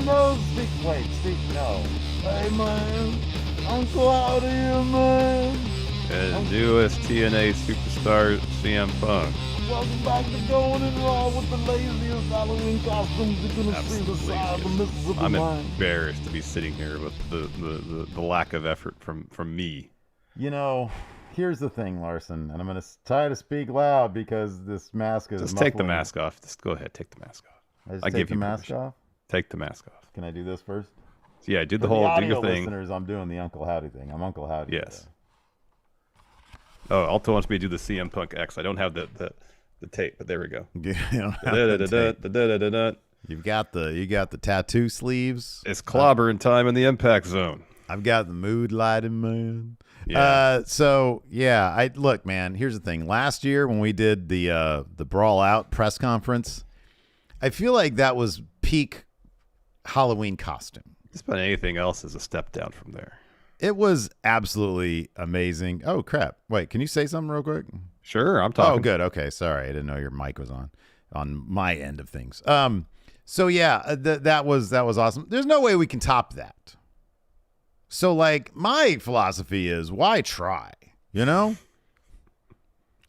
no, Steve, no. Hey, man. Uncle out here, man. And newest TNA superstar CM Punk. Welcome back to Going in Raw with the laziest Halloween costumes you're gonna see the side of the Mississippi I'm line. embarrassed to be sitting here with the lack of effort from me. You know, here's the thing, Larson, and I'm gonna try to speak loud because this mask is Just muffling. take the mask off. Just go ahead, take the mask off. I give the you mask permission. off? Take the mask off. Can I do this first? Yeah, do the For whole the do your audio thing. listeners, I'm doing the Uncle Howdy thing. I'm Uncle Howdy. Yes. Today. Oh, Alto wants me to do the CM Punk X. I don't have the tape, but there we go. You got the tattoo sleeves. It's clobbering time in the impact zone. I've got the mood lighting, man. Yeah. Look, man, here's the thing. Last year when we did the Brawl Out press conference, I feel like that was peak Halloween costume. Just about anything else is a step down from there. It was absolutely amazing. Oh crap. Wait, can you say something real quick? Sure, I'm talking. Oh, good. Okay, sorry. I didn't know your mic was on my end of things. So yeah, that was awesome. There's no way we can top that. So like my philosophy is why try, you know?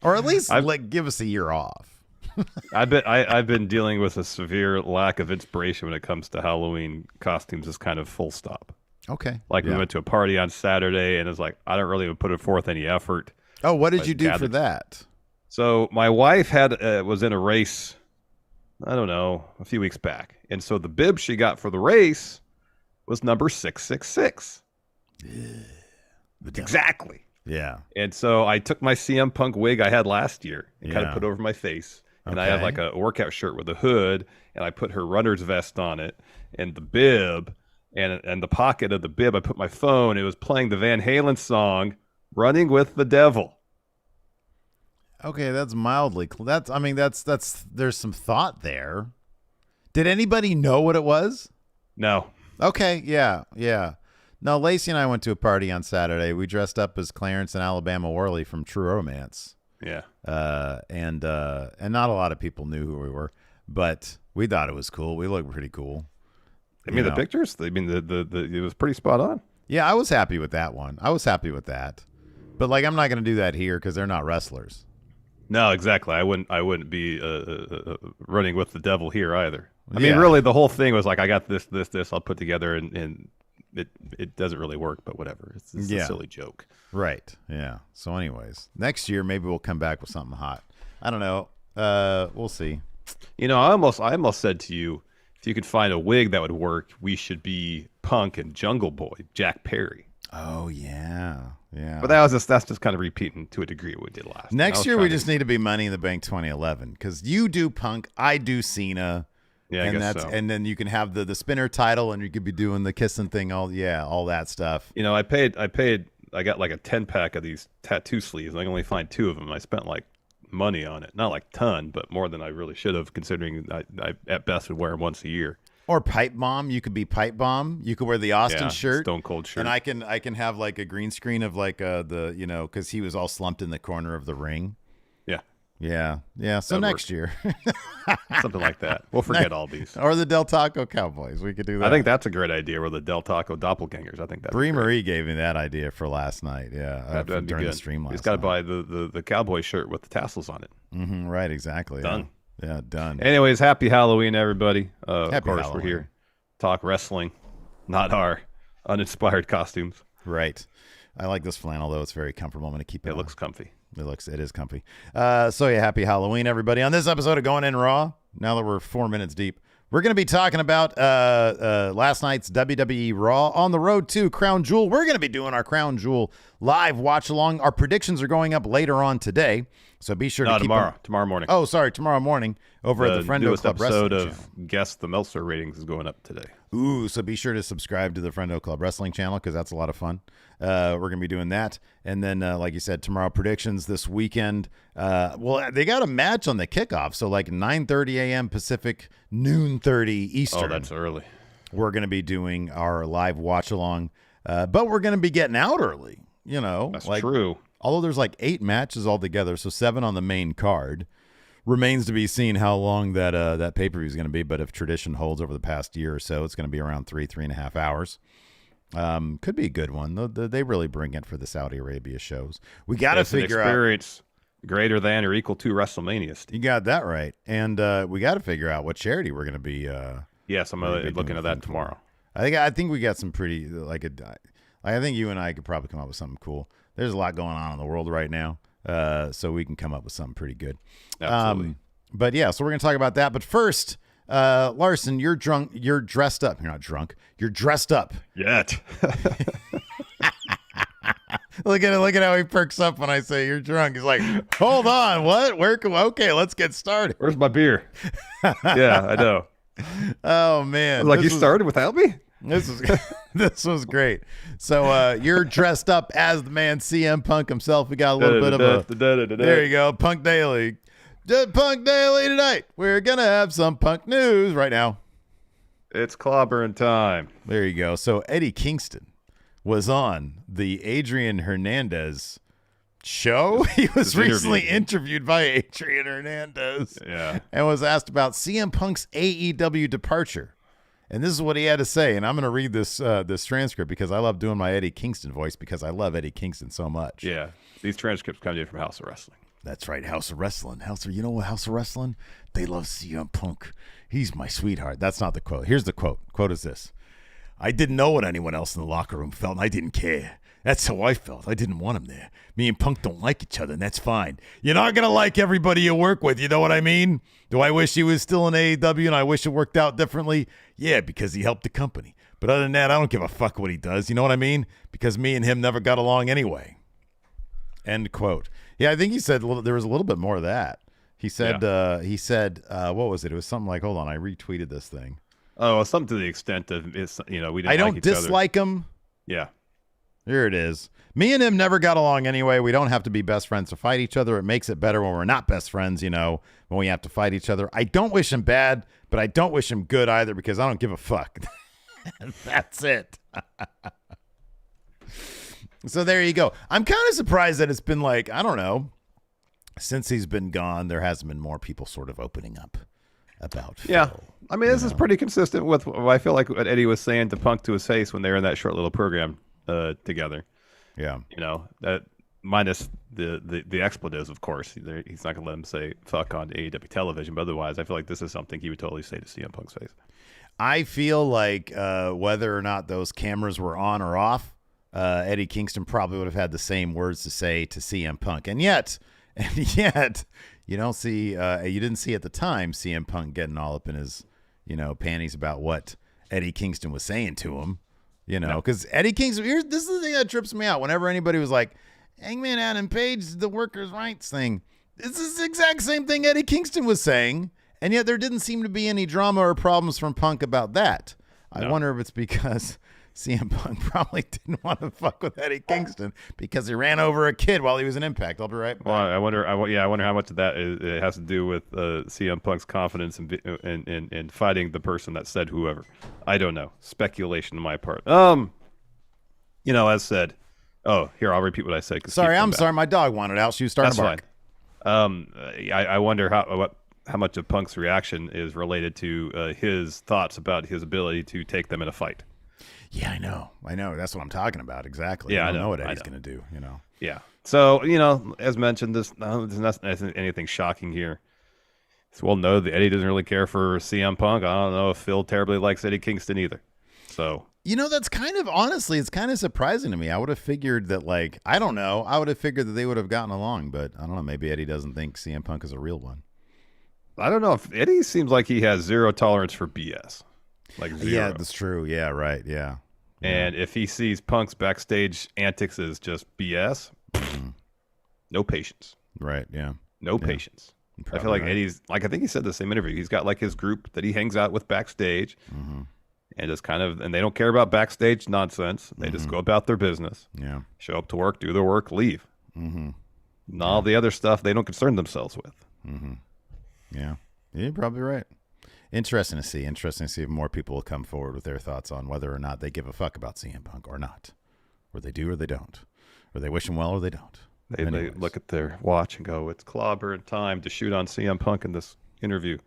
Or at least give us a year off. I've been dealing with a severe lack of inspiration when it comes to Halloween costumes. Is kind of full stop. Okay. Like we went to a party on Saturday, and it's like I don't really put forth any effort. Oh, what did you do for that? So my wife was in a race, I don't know, a few weeks back, and so the bib she got for the race was number 666. Exactly. Yeah. And so I took my CM Punk wig I had last year and kind of put over my face. And I had like a workout shirt with a hood, and I put her runner's vest on it, and the bib, and the pocket of the bib, I put my phone. It was playing the Van Halen song, "Running with the Devil." Okay, that's mildly. That's there's some thought there. Did anybody know what it was? No. Okay, yeah. No, Lacey and I went to a party on Saturday. We dressed up as Clarence and Alabama Worley from True Romance. Yeah. And not a lot of people knew who we were, but we thought it was cool. We looked pretty cool. I mean, the pictures. I mean, it was pretty spot on. Yeah, I was happy with that one. I was happy with that, but like, I'm not going to do that here because they're not wrestlers. No, exactly. I wouldn't be running with the devil here either. I mean, really, the whole thing was like, I got this. I'll put together, and it doesn't really work, but whatever. It's a silly joke. Right. Yeah. So anyways, next year, maybe we'll come back with something hot. I don't know. We'll see. You know, I almost said to you, if you could find a wig that would work, we should be Punk and Jungle Boy, Jack Perry. Oh, yeah. Yeah. But that's just kind of repeating to a degree what we did last. Next year, we just need to be Money in the Bank 2011 because you do Punk, I do Cena. Yeah, I guess so. And then you can have the spinner title, and you could be doing the kissing thing, all that stuff. You know, I got like a 10-pack of these tattoo sleeves, and I can only find 2 of them. I spent like money on it. Not like ton, but more than I really should have, considering I at best would wear them once a year. Or Pipe Bomb. You could be Pipe Bomb. You could wear the Austin shirt. Stone Cold shirt. And I can have like a green screen of like because he was all slumped in the corner of the ring. Yeah. So next year. Something like that. We'll forget all these. Or the Del Taco Cowboys. We could do that. I think that's a great idea, or the Del Taco Doppelgangers. I think that's Brie Marie gave me that idea for last night. Yeah. That'd be during good. the stream last He's got to night. buy the cowboy shirt with the tassels on it. Mm-hmm, right, exactly. Done. Yeah, done. Anyways, happy Halloween, everybody. Of course, Halloween. we're here. Talk wrestling, not our uninspired costumes. Right. I like this flannel, though. It's very comfortable. I'm going to keep it It on. looks comfy. It is comfy. Happy Halloween, everybody. On this episode of Going In Raw, now that we're 4 minutes deep, we're going to be talking about last night's WWE Raw on the road to Crown Jewel. We're going to be doing our Crown Jewel live watch along. Our predictions are going up later on today, so be sure to keep tomorrow morning. Oh, sorry, tomorrow morning over at the Friendo Club Wrestling episode channel. of Guess the Meltzer ratings is going up today. Ooh, so be sure to subscribe to the Friendo Club Wrestling channel because that's a lot of fun. We're going to be doing that. And then, like you said, tomorrow predictions this weekend. They got a match on the kickoff. So like 9:30 a.m. Pacific, noon 30 Eastern. Oh, that's early. We're going to be doing our live watch along. But we're going to be getting out early, That's true. Although there's like 8 matches altogether, so 7 on the main card. remains to be seen how long that pay-per-view is going to be. But if tradition holds over the past year or so, it's going to be around 3.5 hours. Could be a good one. They really bring it for the Saudi Arabia shows. We got to figure an experience greater than or equal to WrestleMania, Steve. You got that right. And we got to figure out what charity we're going to be. Yes, I'm looking at that tomorrow. I think we got some pretty I think you and I could probably come up with something cool. There's a lot going on in the world right now, so we can come up with something pretty good. Absolutely. But yeah, so we're going to talk about that. But first, Larson, you're drunk. You're dressed up. You're not drunk. You're dressed up. Yet. Look at how he perks up when I say you're drunk. He's like, hold on, what? Okay, let's get started. Where's my beer? Yeah, I know. Oh man, like you started without me. This was great. So you're dressed up as the man CM Punk himself. We got a little bit of a there you go, Punk Daily. Punk Daily tonight. We're gonna have some Punk news right now. It's clobbering time. There you go. So Eddie Kingston was on the Adrian Hernandez show. He was recently interviewed by Adrian Hernandez. Yeah. And was asked about CM Punk's AEW departure. And this is what he had to say. And I'm going to read this transcript because I love doing my Eddie Kingston voice because I love Eddie Kingston so much. Yeah. These transcripts come to you from House of Wrestling. That's right. House of Wrestling. You know what House of Wrestling? They love CM Punk. He's my sweetheart. That's not the quote. Here's the quote. Quote is this. I didn't know what anyone else in the locker room felt, and I didn't care. That's how I felt. I didn't want him there. Me and Punk don't like each other, and that's fine. You're not going to like everybody you work with, you know what I mean? Do I wish he was still in AEW and I wish it worked out differently? Yeah, because he helped the company. But other than that, I don't give a fuck what he does, you know what I mean? Because me and him never got along anyway. End quote. Yeah, I think he said there was a little bit more of that. He said, what was it? It was something like, hold on, I retweeted this thing. Oh, something to the extent of, we didn't I don't dislike him. Yeah. Here it is. Me and him never got along anyway. We don't have to be best friends to fight each other. It makes it better when we're not best friends, when we have to fight each other. I don't wish him bad, but I don't wish him good either because I don't give a fuck. That's it. So there you go. I'm kind of surprised that it's been like, I don't know, since he's been gone, there hasn't been more people sort of opening up about Phil. Yeah. I mean, this is pretty consistent with what I feel like what Eddie was saying to Punk to his face when they were in that short little program together. Yeah. That minus the expletives, of course. He's not going to let him say fuck on AEW television, but otherwise, I feel like this is something he would totally say to CM Punk's face. I feel like whether or not those cameras were on or off, Eddie Kingston probably would have had the same words to say to CM Punk. And yet, you don't see, you didn't see at the time CM Punk getting all up in his, panties about what Eddie Kingston was saying to him, because Eddie Kingston, this is the thing that trips me out. Whenever anybody was like, Hangman Adam Page, the workers' rights thing, this is the exact same thing Eddie Kingston was saying. And yet there didn't seem to be any drama or problems from Punk about that. I wonder if it's because CM Punk probably didn't want to fuck with Eddie Kingston because he ran over a kid while he was in Impact. I'll be right back. Well, I wonder how much of that it has to do with CM Punk's confidence in fighting the person that said whoever. I don't know. Speculation on my part. As said. Oh, here, I'll repeat what I said. Sorry, I'm sorry. My dog wanted out. She was starting to bark. Fine. I wonder how much of Punk's reaction is related to his thoughts about his ability to take them in a fight. Yeah, I know. That's what I'm talking about. Exactly. Yeah, I don't know what Eddie's going to do, Yeah. So, as mentioned, there's not anything shocking here. It's well known that Eddie doesn't really care for CM Punk. I don't know if Phil terribly likes Eddie Kingston either. So, that's kind of, honestly, it's kind of surprising to me. I would have figured that, I don't know. I would have figured that they would have gotten along, but I don't know. Maybe Eddie doesn't think CM Punk is a real one. I don't know. If Eddie seems like he has zero tolerance for BS. Like zero. Yeah, that's true. Yeah, right. Yeah. And if he sees Punk's backstage antics as just BS, no patience. Right, yeah. No patience. I feel like Eddie's, I think he said the same interview. He's got his group that he hangs out with backstage and just and they don't care about backstage nonsense. They just go about their business. Yeah. Show up to work, do their work, leave. And all the other stuff they don't concern themselves with. Yeah. You're probably right. Interesting to see if more people will come forward with their thoughts on whether or not they give a fuck about CM Punk or not. Or they do or they don't. Or they wish him well or they don't. They look at their watch and go, "It's clobbering time to shoot on CM Punk in this interview."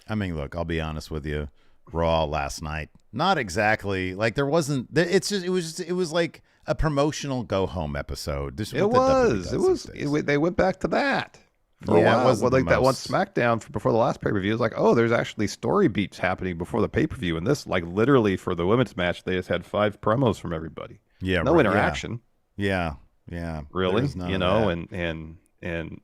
I mean, look, I'll be honest with you. Raw last night, not exactly like there wasn't. It was like a promotional go home episode. They went back to that for a while. Like that one SmackDown before the last pay per view is like, oh, there's actually story beats happening before the pay per view, and this like literally for the women's match, they just had 5 promos from everybody. Yeah, no interaction. Yeah, really, and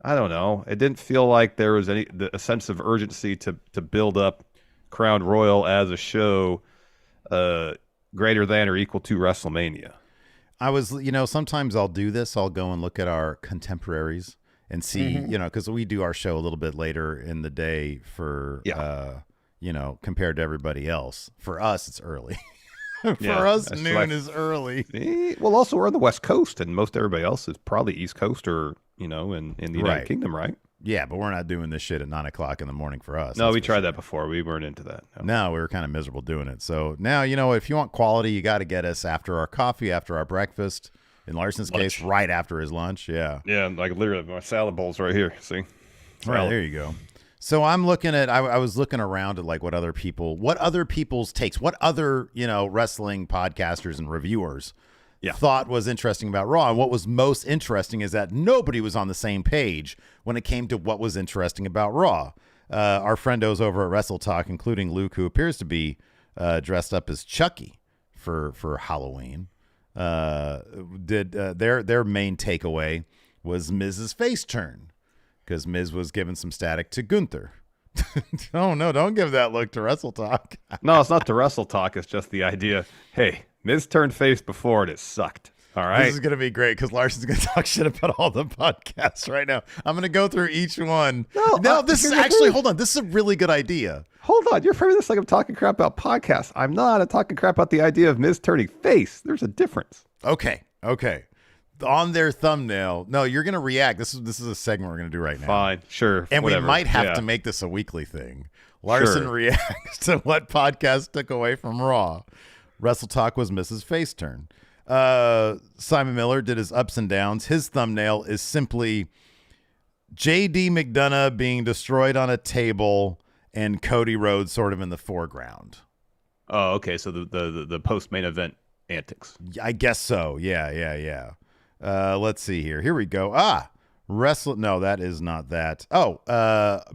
I don't know. It didn't feel like there was a sense of urgency to build up Crown Royal as a show greater than or equal to WrestleMania. I was, sometimes I'll do this. I'll go and look at our contemporaries and see, because we do our show a little bit later in the day for, compared to everybody else. For us, it's early. For us, noon is early. Well, also we're on the West Coast, and most everybody else is probably East Coast or, in the United Kingdom, right? Yeah, but we're not doing this shit at 9 o'clock in the morning for us. No, we tried that before. We weren't into that. No, we were kind of miserable doing it. So now, if you want quality, you got to get us after our coffee, after our breakfast. In Larson's case, right after his lunch. Yeah. Yeah, like literally my salad bowl's right here. See? Right, there you go. So I'm looking at, I was looking around at like what other people's takes, what other, wrestling podcasters and reviewers thought was interesting about Raw. And what was most interesting is that nobody was on the same page when it came to what was interesting about Raw. Our friendos over at Wrestle Talk, including Luke, who appears to be dressed up as Chucky for Halloween, their main takeaway was Miz's face turn, because Miz was giving some static to Gunther. Oh, no, don't give that look to Wrestle Talk. No, it's not to Wrestle Talk. It's just the idea, hey, Miz turned face before and it sucked. All right. This is going to be great because Larson's going to talk shit about all the podcasts right now. I'm going to go through each one. No, this is actually, hold on. This is a really good idea. Hold on. You're framing this like I'm talking crap about podcasts. I'm not. I'm talking crap about the idea of Miz turning face. There's a difference. Okay. On their thumbnail. No, you're going to react. This is a segment we're going to do right now. Fine. Sure. And whatever. We might have to make this a weekly thing. Larson reacts to what podcast took away from Raw. Wrestle Talk was Mrs. Face Turn. Simon Miller did his ups and downs. His thumbnail is simply JD McDonough being destroyed on a table and Cody Rhodes sort of in the foreground. Oh, okay. So the post-main event antics. I guess so. Yeah. Let's see here. Here we go. No, that is not that.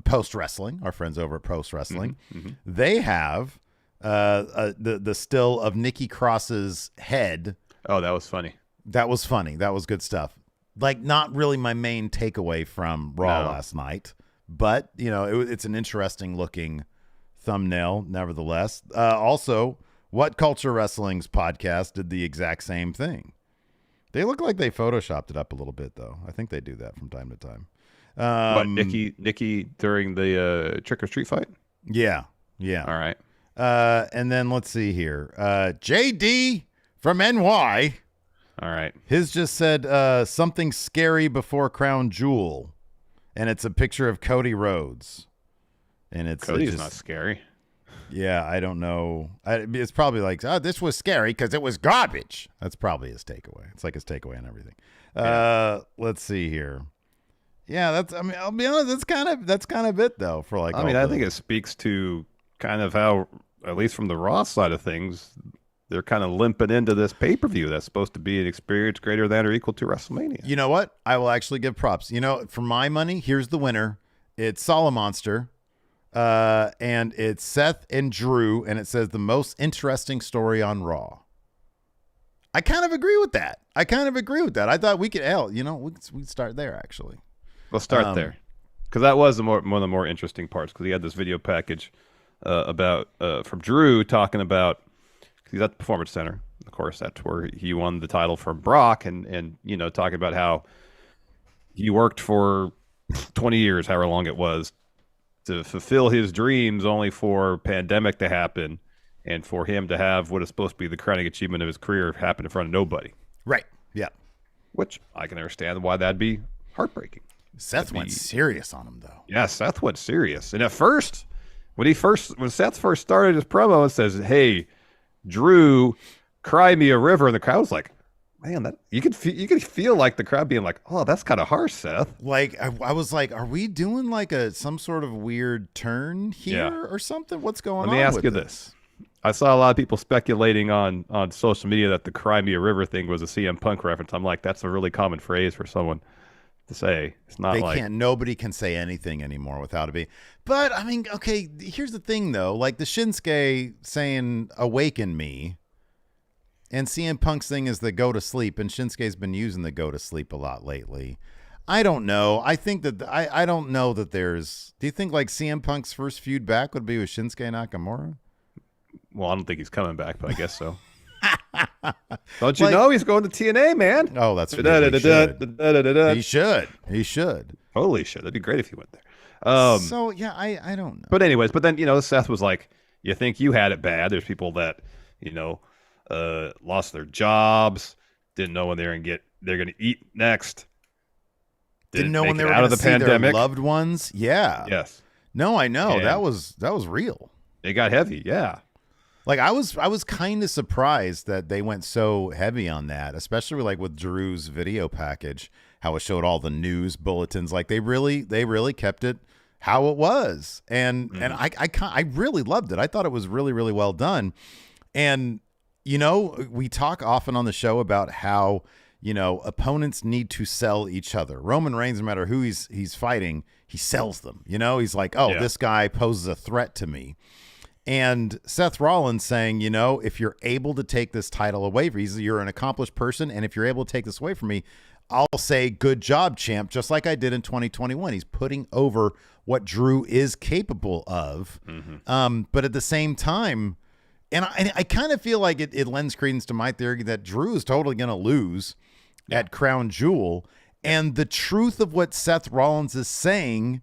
Post Wrestling. Our friends over at Post Wrestling. Mm-hmm. They have the still of Nikki Cross's head. Oh, that was funny. That was funny. That was good stuff. Like, not really my main takeaway from Raw last night, but it's an interesting looking thumbnail nevertheless. Also, What Culture Wrestling's podcast did the exact same thing. They look like they photoshopped it up a little bit, though. I think they do that from time to time. What, Nikki during the Trick or Treat fight? Yeah. All right. And then let's see here. JD from NY. All right. His just said something scary before Crown Jewel. And it's a picture of Cody Rhodes. And Cody's not scary. Yeah, I don't know. It's probably like, this was scary because it was garbage. That's probably his takeaway. It's like his takeaway on everything. Let's see here. Yeah, I'll be honest, that's kind of it though for like. I think it speaks to kind of how, at least from the Raw side of things, they're kind of limping into this pay-per-view that's supposed to be an experience greater than or equal to WrestleMania. You know what? I will actually give props. For my money, here's the winner. It's Solomonster. And it's Seth and Drew, and it says the most interesting story on Raw. I kind of agree with that. I thought we could, we'd start there, actually. We'll start there. Because that was one of the more interesting parts, because he had this video package from Drew talking about, he's at the Performance Center. Of course, that's where he won the title from Brock, and talking about how he worked for 20 years, however long it was, to fulfill his dreams, only for pandemic to happen and for him to have what is supposed to be the crowning achievement of his career happen in front of nobody. Right. Yeah. Which I can understand why that'd be heartbreaking. Seth went serious on him, though. Yeah, Seth went serious. And at first, when Seth first started his promo and says, "Hey, Drew, cry me a river," and the crowd was like, Man, that you could feel like the crowd being like, "Oh, that's kind of harsh, Seth." Like I was like, are we doing like some sort of weird turn here or something? What's going on? Let me ask with you this. I saw a lot of people speculating on social media that the Crimea River thing was a CM Punk reference. I'm like, that's a really common phrase for someone to say. It's not nobody can say anything anymore without it being. But I mean, okay, here's the thing though. Like the Shinsuke saying "awaken me," and CM Punk's thing is the "go to sleep," and Shinsuke's been using the "go to sleep" a lot lately. I don't know. I think that I don't know that there's. Do you think like CM Punk's first feud back would be with Shinsuke Nakamura? Well, I don't think he's coming back, but I guess so. Don't you know he's going to TNA, man? Oh, that's right. He should. He should. Totally should. That'd be great if he went there. So yeah, I don't know. But anyways, but then Seth was like, "You think you had it bad?" There's people that lost their jobs, didn't know when they're gonna eat next, didn't know when they were out of the pandemic. Their loved ones, yeah, yes, no, I know. And that was real. It got heavy, yeah. Like I was kind of surprised that they went so heavy on that, especially like with Drew's video package, how it showed all the news bulletins. Like they really kept it how it was, and I really loved it. I thought it was really, really well done. And we talk often on the show about how opponents need to sell each other. Roman Reigns, no matter who he's fighting, he sells them. He's like, this guy poses a threat to me. And Seth Rollins saying, if you're able to take this title away from me, you're an accomplished person, and if you're able to take this away from me, I'll say, good job, champ, just like I did in 2021. He's putting over what Drew is capable of. Mm-hmm. But at the same time, and I kind of feel like it lends credence to my theory that Drew is totally going to lose at Crown Jewel. And the truth of what Seth Rollins is saying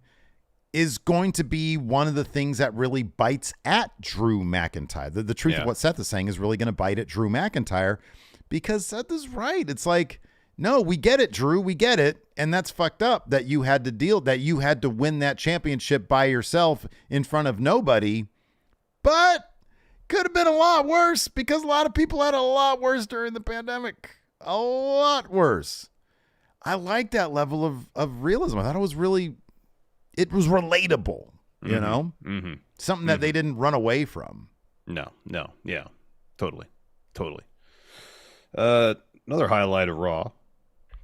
is going to be one of the things that really bites at Drew McIntyre. The truth of what Seth is saying is really going to bite at Drew McIntyre, because Seth is right. It's like, no, we get it, Drew. We get it. And that's fucked up that you had to win that championship by yourself in front of nobody. But could have been a lot worse, because a lot of people had a lot worse during the pandemic. A lot worse. I like that level of realism. I thought it was relatable, Mm-hmm. Something that they didn't run away from. No. Yeah, totally. Another highlight of Raw,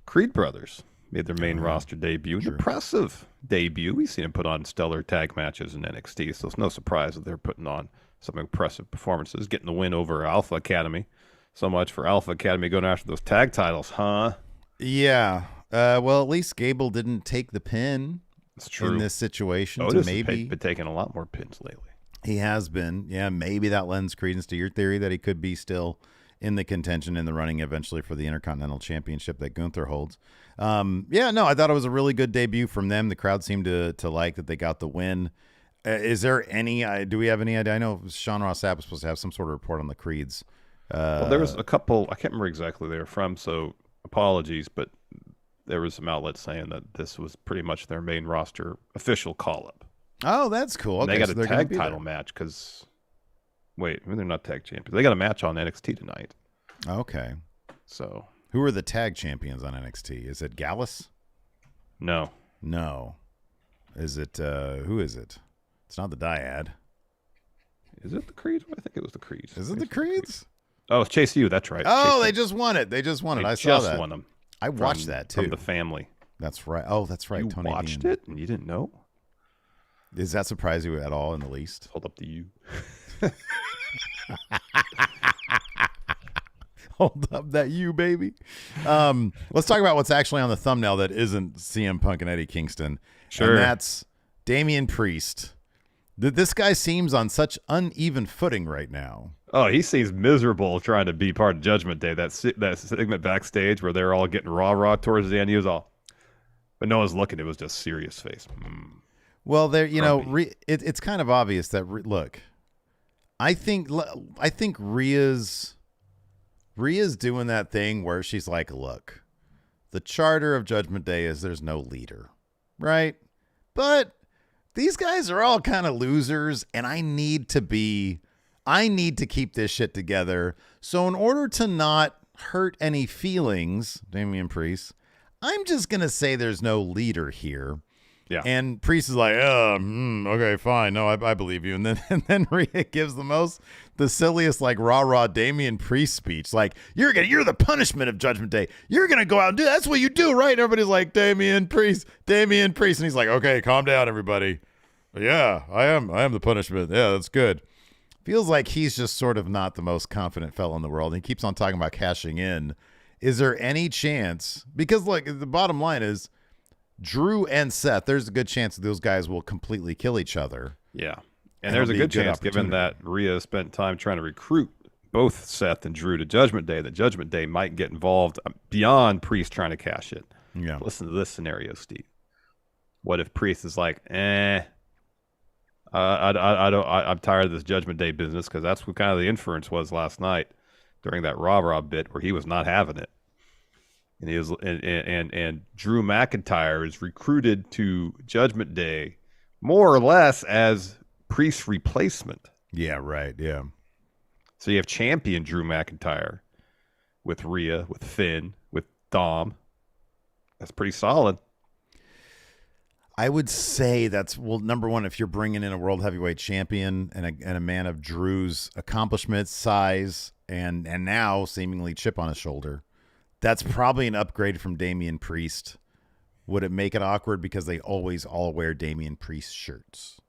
Creed brothers made their main roster debut. An impressive debut. We've seen them put on stellar tag matches in NXT, so it's no surprise that they're putting on some impressive performances, getting the win over Alpha Academy. So much for Alpha Academy going after those tag titles, huh? Yeah. Well, at least Gable didn't take the pin. It's true. In this situation. Otis has been taking a lot more pins lately. He has been. Yeah, maybe that lends credence to your theory that he could be still in the contention, in the running eventually for the Intercontinental Championship that Gunther holds. I thought it was a really good debut from them. The crowd seemed to like that they got the win. Is there any, do we have any idea? I know Sean Ross Sapp was supposed to have some sort of report on the Creeds. Well, there was a couple, I can't remember exactly where they were from, so apologies, but there was some outlets saying that this was pretty much their main roster official call-up. Oh, that's cool. Okay, they got a tag title match because, they're not tag champions. They got a match on NXT tonight. Okay. So who are the tag champions on NXT? Is it Gallus? No. Is it, who is it? It's not the Dyad. Is it the Creeds? I think it was the Creeds. Is it the Creeds? Oh, it's Chase U. That's right. Oh, they just won it. I saw that. Just won them. I watched that too. From the family. That's right. Oh, that's right. You Tony watched Dean. it and you didn't know? Does that surprise you at all in the least? Hold up to you. Hold up that you, baby. Let's talk about what's actually on the thumbnail that isn't CM Punk and Eddie Kingston. Sure. And that's Damian Priest. This guy seems on such uneven footing right now. Oh, he seems miserable trying to be part of Judgment Day. That segment backstage where they're all getting raw towards the end. He was all, but no one's looking. It was just serious face. Well, there, it's kind of obvious that look. I think Rhea's doing that thing where she's like, look, the charter of Judgment Day is there's no leader, right? But these guys are all kind of losers, and I need to keep this shit together. So in order to not hurt any feelings, Damian Priest, I'm just going to say there's no leader here. Yeah. And Priest is like, okay, fine. No, I believe you. And then Rhea gives the silliest, like, rah-rah Damian Priest speech. Like, you're the punishment of Judgment Day. You're going to go out and do that. That's what you do, right? And everybody's like, Damian Priest. And he's like, okay, calm down, everybody. Yeah, I am the punishment. Yeah, that's good. Feels like he's just sort of not the most confident fellow in the world. And he keeps on talking about cashing in. Is there any chance? Because, like, the bottom line is, Drew and Seth, there's a good chance that those guys will completely kill each other. Yeah. And there's a good chance, given that Rhea spent time trying to recruit both Seth and Drew to Judgment Day, that Judgment Day might get involved beyond Priest trying to cash it. Yeah. Listen to this scenario, Steve. What if Priest is like, I'm tired of this Judgment Day business, because that's what kind of the inference was last night during that rah-rah bit where he was not having it. And he was, and Drew McIntyre is recruited to Judgment Day more or less as Priest's replacement. Yeah, right. Yeah. So you have champion Drew McIntyre with Rhea, with Finn, with Dom. That's pretty solid. I would say that's, well, number one, if you're bringing in a world heavyweight champion and a man of Drew's accomplishments, size, and now seemingly chip on his shoulder, that's probably an upgrade from Damian Priest. Would it make it awkward because they always all wear Damian Priest shirts?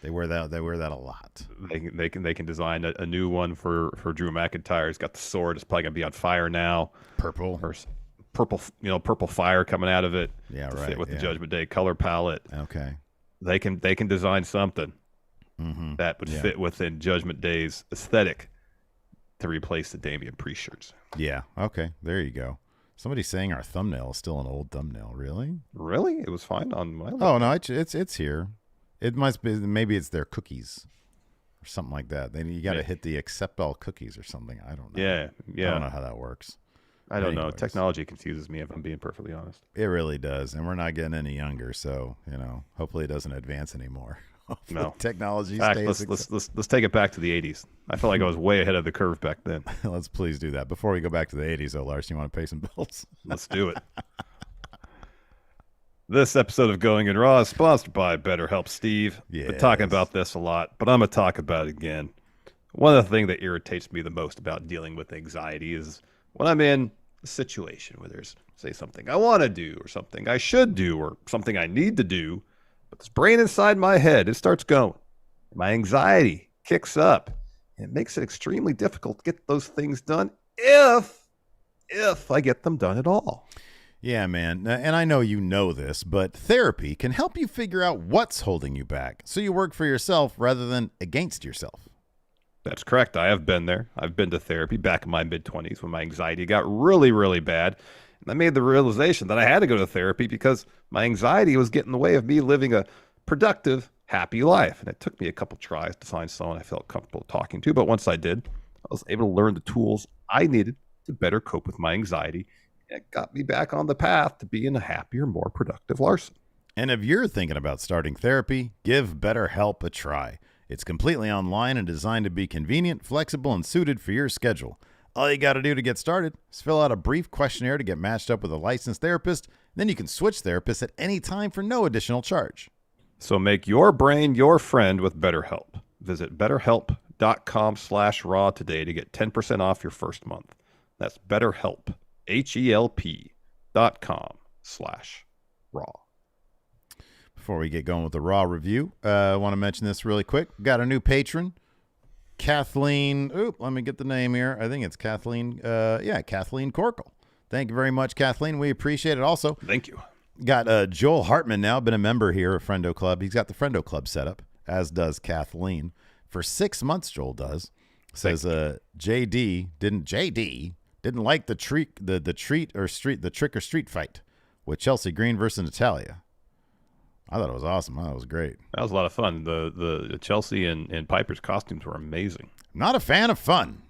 They wear that a lot. They can design a new one for Drew McIntyre. He's got the sword. It's probably gonna be on fire now. Purple fire coming out of it. Yeah, to right. fit with the Judgment Day color palette. Okay. They can design something that would fit within Judgment Day's aesthetic to replace the Damian Priest shirts. Yeah. Okay. There you go. Somebody's saying our thumbnail is still an old thumbnail. Really? Really? It was fine on my. Oh no, it's here. It must be. Maybe it's their cookies or something like that. Then you got to hit the accept all cookies or something. I don't know. Yeah. I don't know how that works. I don't know. Technology confuses me, if I'm being perfectly honest. It really does, and we're not getting any younger, so hopefully it doesn't advance anymore. No technology. Let's take it back to the 80s. I feel like I was way ahead of the curve back then. Let's please do that before we go back to the 80s. Oh, Larson, you want to pay some bills? Let's do it. This episode of Going in Raw is sponsored by BetterHelp. Steve. Yes. Been talking about this a lot, but I'm gonna talk about it again. One of the things that irritates me the most about dealing with anxiety is when I'm in a situation where there's, say, something I want to do or something I should do or something I need to do, but this brain inside my head, it starts going. My anxiety kicks up. It makes it extremely difficult to get those things done if I get them done at all. Yeah, man. And I know you know this, but therapy can help you figure out what's holding you back so you work for yourself rather than against yourself. That's correct. I have been there. I've been to therapy back in my mid-20s when my anxiety got really, really bad. And I made the realization that I had to go to therapy because my anxiety was getting in the way of me living a productive, happy life. And it took me a couple tries to find someone I felt comfortable talking to. But once I did, I was able to learn the tools I needed to better cope with my anxiety. And it got me back on the path to being a happier, more productive Larson. And if you're thinking about starting therapy, give BetterHelp a try. It's completely online and designed to be convenient, flexible, and suited for your schedule. All you got to do to get started is fill out a brief questionnaire to get matched up with a licensed therapist. Then you can switch therapists at any time for no additional charge. So make your brain your friend with BetterHelp. Visit BetterHelp.com/raw today to get 10% off your first month. That's BetterHelp, HELP.com/raw. Before we get going with the Raw review, I want to mention this really quick. Got a new patron, Kathleen. Let me get the name here. I think it's Kathleen. Kathleen Corkle. Thank you very much, Kathleen. We appreciate it. Also, thank you. Got Joel Hartman now, been a member here at Friendo Club. He's got the Friendo Club set up, as does Kathleen. For 6 months, Joel does. Says JD didn't like the trick or street fight with Chelsea Green versus Natalia. I thought it was awesome. I thought it was great. That was a lot of fun. The Chelsea and Piper's costumes were amazing. Not a fan of fun.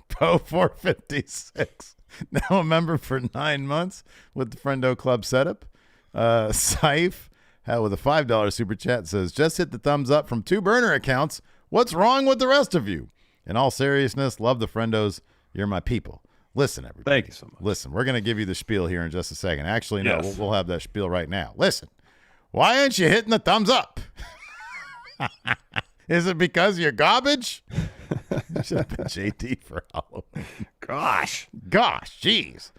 Poe 456. Now a member for 9 months with the Friendo Club setup. Saif with a $5 super chat says, just hit the thumbs up from 2 burner accounts. What's wrong with the rest of you? In all seriousness, love the Friendos. You're my people. Listen, everybody. Thank you so much. Listen, we're going to give you the spiel here in just a second. Actually, no, Yes. we'll have that spiel right now. Listen, why aren't you hitting the thumbs up? Is it because you're garbage? Should have been JD for Halloween. Gosh, jeez.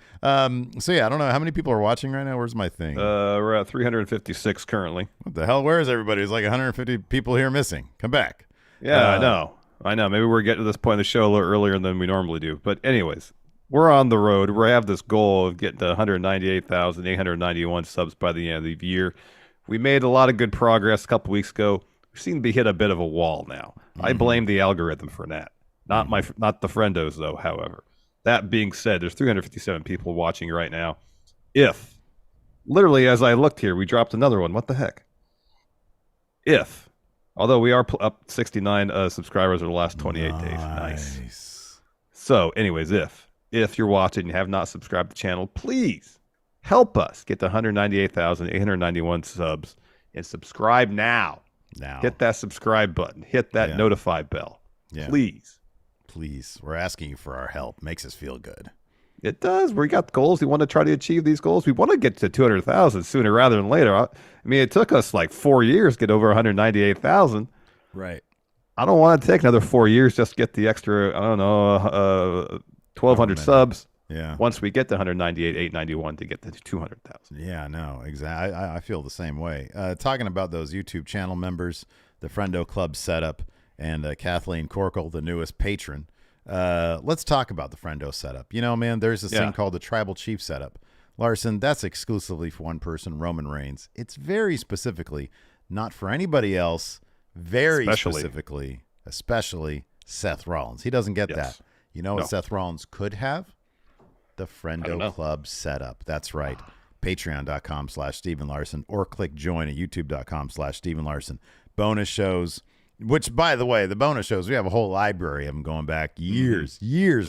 So yeah, I don't know how many people are watching right now. Where's my thing? We're at 356 currently. What the hell? Where is everybody? There's like 150 people here missing. Come back. Yeah, I know. Maybe we're getting to this point in the show a little earlier than we normally do. But anyways, we're on the road. We have this goal of getting to 198,891 subs by the end of the year. We made a lot of good progress a couple weeks ago. We seem to be hit a bit of a wall now. I blame the algorithm for that. Not the Friendos, though, however. That being said, there's 357 people watching right now. If, literally as I looked here, we dropped another one. What the heck? Although we are up 69 subscribers over the last 28 days. Nice. So, anyways, if you're watching and have not subscribed to the channel, please help us get to 198,891 subs and subscribe now. Hit that subscribe button. Hit that notify bell. Yeah. Please. We're asking you for our help. Makes us feel good. It does. We got goals. We want to try to achieve these goals. We want to get to 200,000 sooner rather than later. I mean, it took us like 4 years to get over 198,000. Right. I don't want to take another 4 years just to get the extra, 1,200 subs. Yeah. Once we get to 198,891 to get to 200,000. Yeah, no, exactly. I feel the same way. Talking about those YouTube channel members, the Friendo Club setup, and Kathleen Corkle, the newest patron. Let's talk about the Friendo setup. You know, man, there's this thing called the Tribal Chief setup. Larson, that's exclusively for specifically, Roman Reigns. It's very specifically not for anybody else. Specifically, especially Seth Rollins. He doesn't get that. You know what Seth Rollins could have? The Friendo Club setup. That's right. Patreon.com/Steven Larson or click join at YouTube.com/Steven Larson. Bonus shows, which, by the way, the bonus shows, we have a whole library of them going back years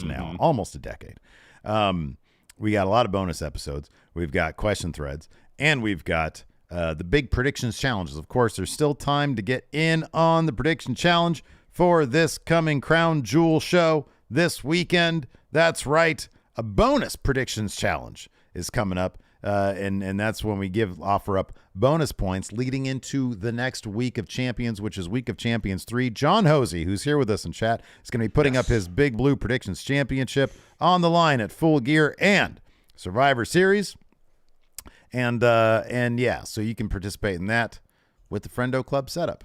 now, almost a decade. We got a lot of bonus episodes. We've got question threads, and we've got the big predictions challenges. Of course, there's still time to get in on the prediction challenge for this coming Crown Jewel show this weekend. That's right. A bonus predictions challenge is coming up, and that's when we offer up bonus points leading into the next Week of Champions, which is Week of Champions 3. John Hosey, who's here with us in chat, is going to be putting up his Big Blue Predictions Championship on the line at Full Gear and Survivor Series. And yeah, so you can participate in that with the Friendo Club setup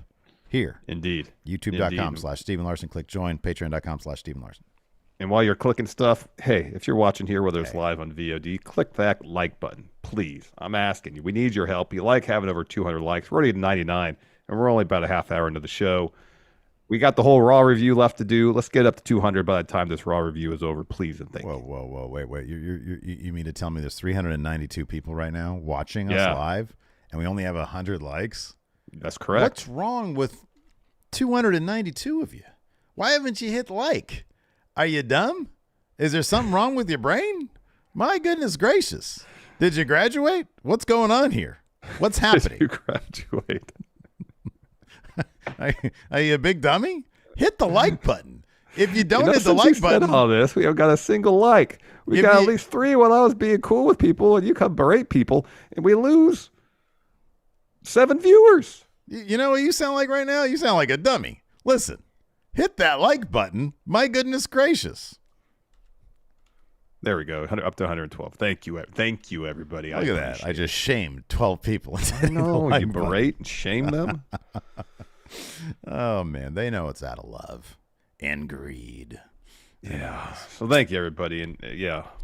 here. Indeed. YouTube.com/Steven Larson. Click join. Patreon.com/Steven Larson. And while you're clicking stuff, hey, if you're watching here, whether it's live on VOD, click that like button, please. I'm asking you. We need your help. You like having over 200 likes. We're already at 99, and we're only about a half hour into the show. We got the whole Raw review left to do. Let's get up to 200 by the time this Raw review is over, please and thank you. Whoa, wait. You mean to tell me there's 392 people right now watching us live, and we only have 100 likes? That's correct. What's wrong with 292 of you? Why haven't you hit like? Are you dumb? Is there something wrong with your brain? My goodness gracious. Did you graduate? What's going on here? What's happening? Did you graduate? Are you a big dummy? Hit the like button. If you don't hit the like button. All this, we have got a single like. We got at least 3 while I was being cool with people, and you come berate people, and we lose 7 viewers. You know what you sound like right now? You sound like a dummy. Listen. Hit that like button. My goodness gracious. There we go. Up to 112. Thank you, everybody. Look at that. I just shamed 12 people. No, you berate and shame them. Oh, man. They know it's out of love and greed. Yeah. So thank you, everybody. And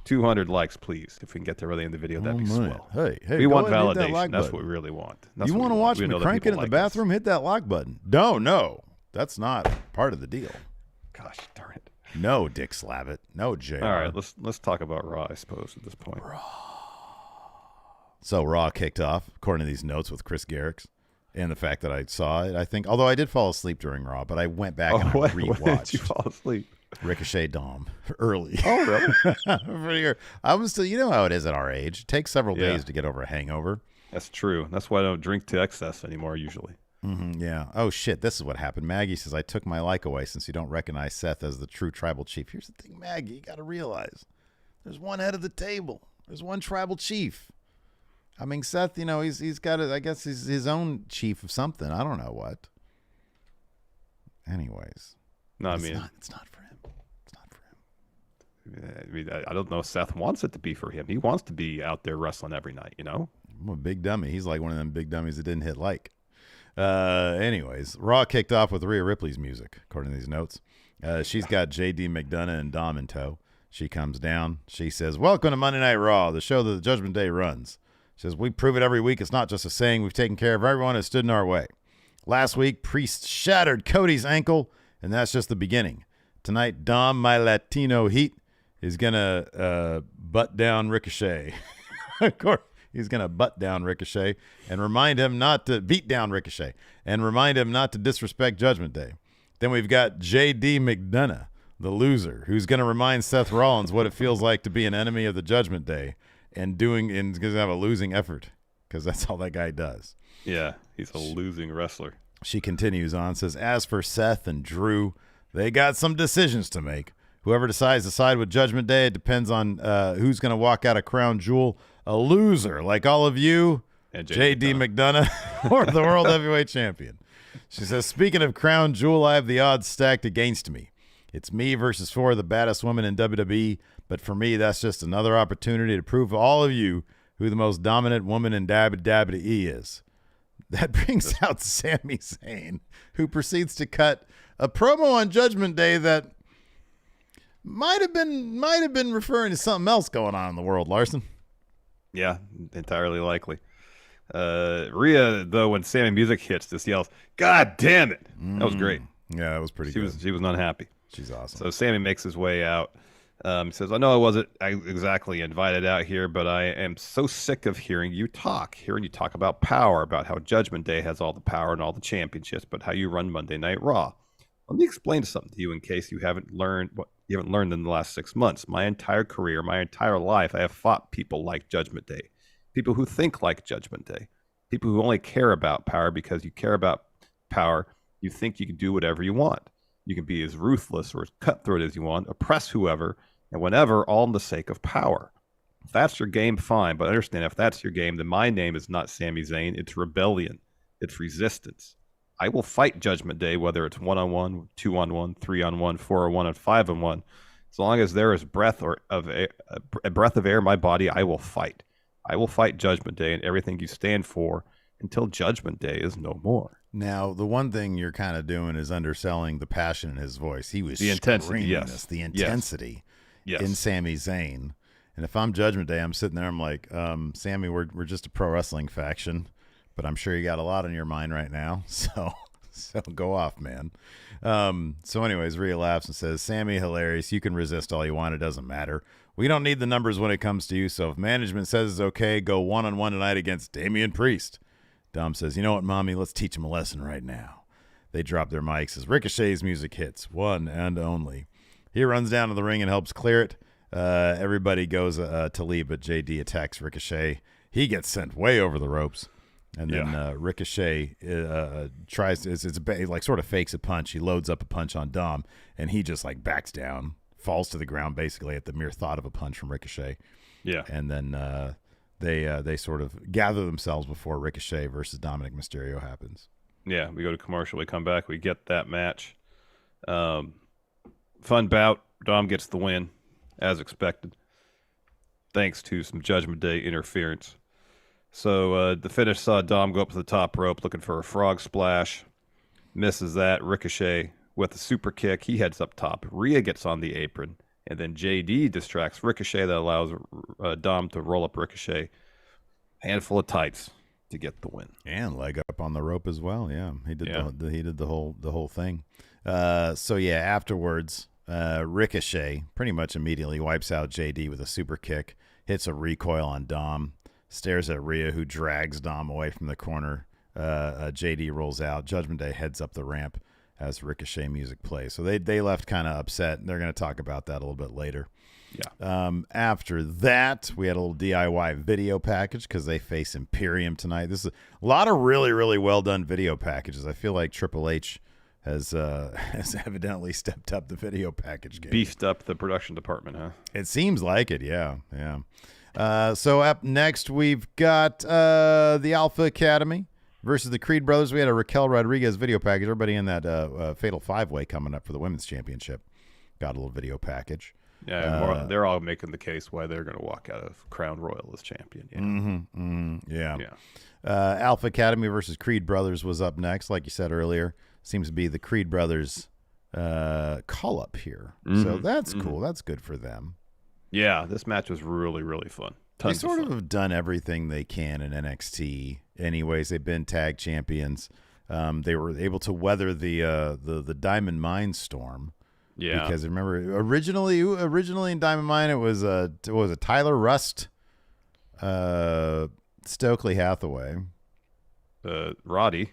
200 likes, please. If we can get there by the end of the video, that'd be swell. Hey, we want validation. That's what we really want. You want to watch me cranking in the bathroom? Hit that like button. No. That's not part of the deal. Gosh darn it. No, Dick Slavitt. No, JR. All right, let's talk about Raw, I suppose, at this point. So Raw kicked off, according to these notes, with Chris Garrix. And the fact that I saw it, I think, although I did fall asleep during Raw, but I went back and rewatched. When did you fall asleep? Ricochet Dom early. Oh, really? I was still, you know how it is at our age. It takes several days to get over a hangover. That's true. That's why I don't drink to excess anymore, usually. Yeah. Oh, shit. This is what happened. Maggie says, I took my like away since you don't recognize Seth as the true tribal chief. Here's the thing, Maggie. You got to realize there's one head of the table. There's one tribal chief. I mean, Seth, he's got I guess he's his own chief of something. I don't know what. Anyways. No, it's not for him. It's not for him. I mean, I don't know if Seth wants it to be for him. He wants to be out there wrestling every night, I'm a big dummy. He's like one of them big dummies that didn't hit like. Anyways, Raw kicked off with Rhea Ripley's music, according to these notes. She's got JD McDonough and Dom in tow. She comes down. She says, welcome to Monday Night Raw, the show that the Judgment Day runs. She says, we prove it every week. It's not just a saying. We've taken care of everyone who stood in our way. Last week, Priest shattered Cody's ankle, and that's just the beginning. Tonight, Dom, my Latino heat, is going to butt down Ricochet. Of course. He's going to butt down Ricochet and remind him not to beat down Ricochet and remind him not to disrespect Judgment Day. Then we've got J.D. McDonough, the loser, who's going to remind Seth Rollins what it feels like to be an enemy of the Judgment Day and going to have a losing effort because that's all that guy does. Yeah, he's a losing wrestler. She continues on, says, as for Seth and Drew, they got some decisions to make. Whoever decides to side with Judgment Day, it depends on who's going to walk out of Crown Jewel a loser, like all of you, and J.D. McDonough, or the World Heavyweight Champion. She says, speaking of Crown Jewel, I have the odds stacked against me. It's me versus 4 of the baddest women in WWE, but for me, that's just another opportunity to prove to all of you who the most dominant woman in WWE is. That brings out Sami Zayn, who proceeds to cut a promo on Judgment Day that might have been referring to something else going on in the world, Larson. Yeah, entirely likely. Rhea, though, when Sammy music hits, just yells, God damn it. That was great. Yeah, that was pretty good. She was not happy. She's awesome. So Sammy makes his way out. He says, I know I wasn't exactly invited out here, but I am so sick of hearing you talk about power, about how Judgment Day has all the power and all the championships, but how you run Monday Night Raw. Let me explain something to you in case you haven't learned what you haven't learned in the last 6 months. My entire career, my entire life, I have fought people like Judgment Day, people who think like Judgment Day, people who only care about power because you care about power. You think you can do whatever you want. You can be as ruthless or as cutthroat as you want, oppress whoever and whenever, all in the sake of power. If that's your game, fine. But understand, if that's your game, then my name is not Sami Zayn. It's rebellion. It's resistance. I will fight Judgment Day, whether it's 1-on-1, 2-on-1, 3-on-1, 4-on-1, and 5-on-1. As long as there is a breath of air in my body, I will fight. I will fight Judgment Day and everything you stand for until Judgment Day is no more. Now, the one thing you're kind of doing is underselling the passion in his voice. He was the intensity, screaming yes. this, the intensity yes. in Sami Zayn. And if I'm Judgment Day, I'm sitting there, I'm like, Sammy, we're just a pro wrestling faction, but I'm sure you got a lot on your mind right now. So go off, man. So anyways, Rhea laughs and says, Sammy, hilarious. You can resist all you want. It doesn't matter. We don't need the numbers when it comes to you. So if management says it's okay, go 1-on-1 tonight against Damian Priest. Dom says, you know what, Mommy? Let's teach him a lesson right now. They drop their mics as Ricochet's music hits, one and only. He runs down to the ring and helps clear it. Everybody goes to leave, but JD attacks Ricochet. He gets sent way over the ropes. And then Ricochet tries to, like sort of fakes a punch. He loads up a punch on Dom, and he just like backs down, falls to the ground basically at the mere thought of a punch from Ricochet. Yeah. And then they sort of gather themselves before Ricochet versus Dominic Mysterio happens. Yeah, we go to commercial. We come back. We get that match. Fun bout. Dom gets the win, as expected, thanks to some Judgment Day interference. So the finish saw Dom go up to the top rope looking for a frog splash. Misses that. Ricochet with a super kick. He heads up top. Rhea gets on the apron. And then JD distracts Ricochet. That allows Dom to roll up Ricochet. Handful of tights to get the win. And leg up on the rope as well. Yeah, he did. Yeah. He did the whole thing. So yeah, afterwards, Ricochet pretty much immediately wipes out JD with a super kick. Hits a recoil on Dom. Stares at Rhea, who drags Dom away from the corner. JD rolls out. Judgment Day heads up the ramp as Ricochet music plays. So they left kind of upset. They're going to talk about that a little bit later. Yeah. After that, we had a little DIY video package because they face Imperium tonight. This is a lot of really, really well done video packages. I feel like Triple H has evidently stepped up the video package game. Beefed up the production department, huh? It seems like it, yeah. So up next, we've got the Alpha Academy versus the Creed Brothers. We had a Raquel Rodriguez video package. Everybody in that Fatal 5-Way coming up for the Women's Championship got a little video package. Yeah, they're all making the case why they're going to walk out of Crown Royal as champion. Yeah. Alpha Academy versus Creed Brothers was up next, like you said earlier. Seems to be the Creed Brothers call-up here. So that's cool. That's good for them. Yeah, this match was really, really fun. They sort of have done everything they can in NXT. Anyways, they've been tag champions. They were able to weather the Diamond Mine storm. Yeah, because remember originally in Diamond Mine it was Tyler Rust, Stokely Hathaway, Roddy.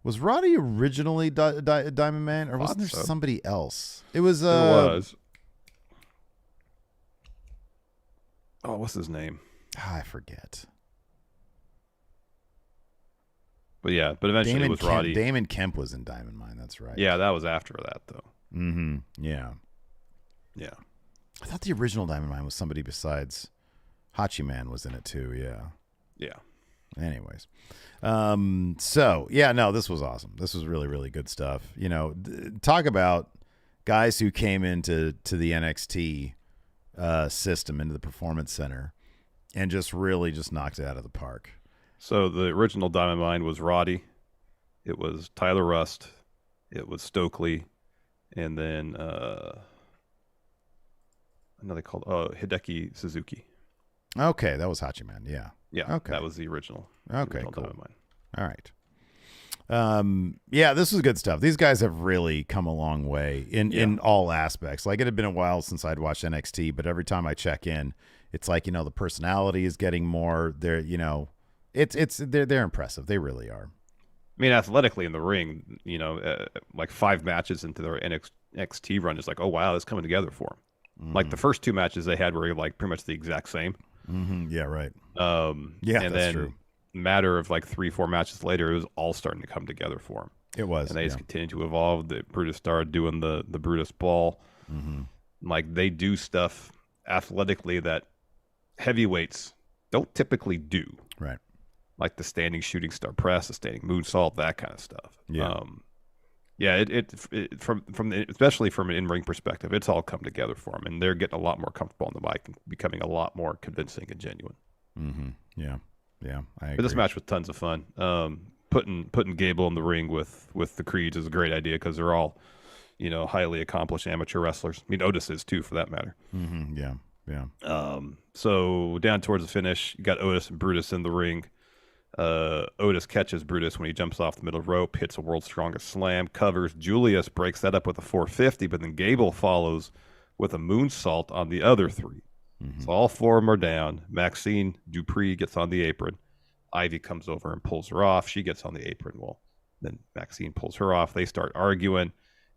Was Roddy originally Diamond Man, or wasn't there somebody else? It was. Oh, what's his name? I forget. But eventually it was Roddy. Damon Kemp was in Diamond Mine. That's right. Yeah, that was after that though. Yeah. I thought the original Diamond Mine was somebody besides Hachi Man was in it too. Yeah. Anyways, this was awesome. This was really, really good stuff. You know, talk about guys who came into the NXT system, into the Performance Center, and just knocked it out of the park. So the original Diamond Mine was Roddy. It was Tyler Rust. It was Stokely. And then another called Hideki Suzuki. Okay, that was Hachiman. Yeah. Okay, that was the original. Okay, original cool. Diamond All right. This was good stuff. These guys have really come a long way in all aspects. Like, it had been a while since I'd watched NXT, but every time I check in, it's like, the personality is getting more. They're they're impressive. They really are. I mean, athletically in the ring, like 5 matches into their NXT run, is like, oh wow, it's coming together for them. Like the first 2 matches they had were like pretty much the exact same. Yeah, right. And that's then true. Matter of like 3-4 matches later, it was all starting to come together for them. It was, and they just continued to evolve. The Brutus started doing the Brutus ball. Like, they do stuff athletically that heavyweights don't typically do. Right. Like the standing shooting star press, the standing moonsault, that kind of stuff. Especially from an in-ring perspective, it's all come together for them, and they're getting a lot more comfortable on the mic and becoming a lot more convincing and genuine. Yeah, I agree. But this match was tons of fun. Putting Gable in the ring with the Creeds is a great idea because they're all, highly accomplished amateur wrestlers. I mean, Otis is too, for that matter. Yeah. So down towards the finish, you got Otis and Brutus in the ring. Otis catches Brutus when he jumps off the middle rope, hits a world's strongest slam, covers. Julius breaks that up with a 450, but then Gable follows with a moonsault on the other 3. So all 4 of them are down. Maxine Dupree gets on the apron. Ivy comes over and pulls her off. She gets on the apron. Well, then Maxine pulls her off. They start arguing.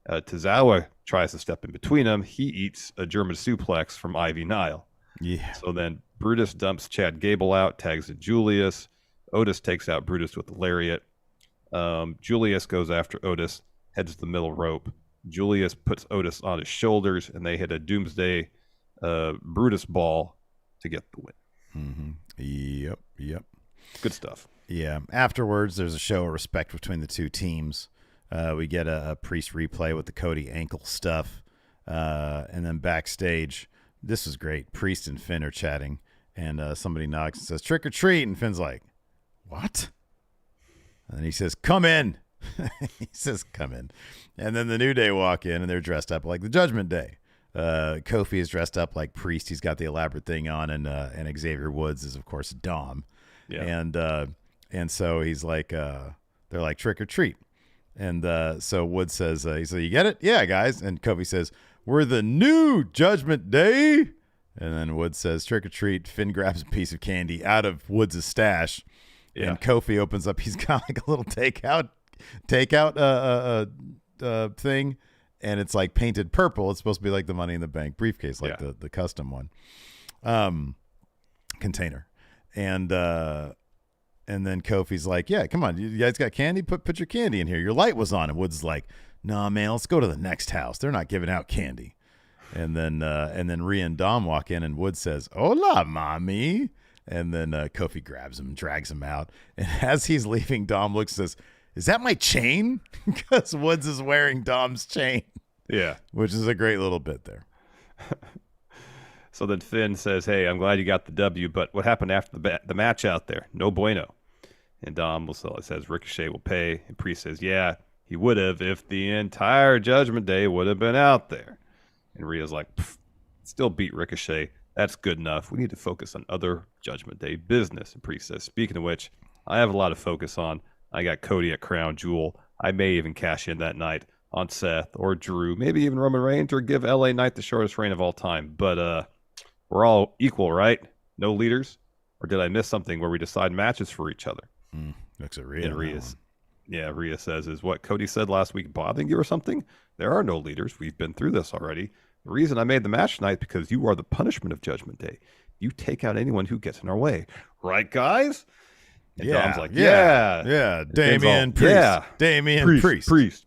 Tozawa tries to step in between them. He eats a German suplex from Ivy Nile. Yeah. So then Brutus dumps Chad Gable out, tags in Julius. Otis takes out Brutus with the lariat. Julius goes after Otis, heads to the middle rope. Julius puts Otis on his shoulders, and they hit a Doomsday Brutus ball to get the win. Yep. Good stuff. Yeah. Afterwards, there's a show of respect between the 2 teams. We get a Priest replay with the Cody ankle stuff. And then backstage, this was great. Priest and Finn are chatting, and somebody knocks and says, "Trick or treat." And Finn's like, "What?" And then he says, "Come in." He says, "Come in." And then the New Day walk in, and they're dressed up like the Judgment Day. Kofi is dressed up like Priest. He's got the elaborate thing on, and Xavier Woods is, of course, Dom. Yeah. And so he's like, they're like, "Trick or treat." And so Woods says, he said, "You get it?" "Yeah, guys." And Kofi says, "We're the new Judgment Day." And then Woods says, "Trick or treat." Finn grabs a piece of candy out of Woods' stash. Yeah. And Kofi opens up. He's got like a little takeout thing. and it's like painted purple. It's supposed to be like the Money in the Bank briefcase, like the custom one, container. And then Kofi's like, yeah, come on, you guys got candy? Put your candy in here. Your light was on. And Woods is like, nah, man, let's go to the next house. They're not giving out candy. And then Rhea and Dom walk in, and Woods says, hola, mommy. And then Kofi grabs him, drags him out. And as he's leaving, Dom looks and says, is that my chain? Because Woods is wearing Dom's chain. Yeah. Which is a great little bit there. So then Finn says, hey, I'm glad you got the W, but what happened after the match out there? No bueno. And Dom says Ricochet will pay. And Priest says, yeah, he would have if the entire Judgment Day would have been out there. And Rhea's like, still beat Ricochet. That's good enough. We need to focus on other Judgment Day business. And Priest says, speaking of which, I have a lot to focus on. I got Cody at Crown Jewel. I may even cash in that night on Seth or Drew, maybe even Roman Reigns, or give LA Knight the shortest reign of all time. But we're all equal, right? No leaders? Or did I miss something where we decide matches for each other? Looks at Rhea. Rhea says, is what Cody said last week bothering you or something? There are no leaders. We've been through this already. The reason I made the match tonight because you are the punishment of Judgment Day. You take out anyone who gets in our way. Right, guys? And Dom's like, yeah. Damian Priest. Yeah. Damian Priest. Priest.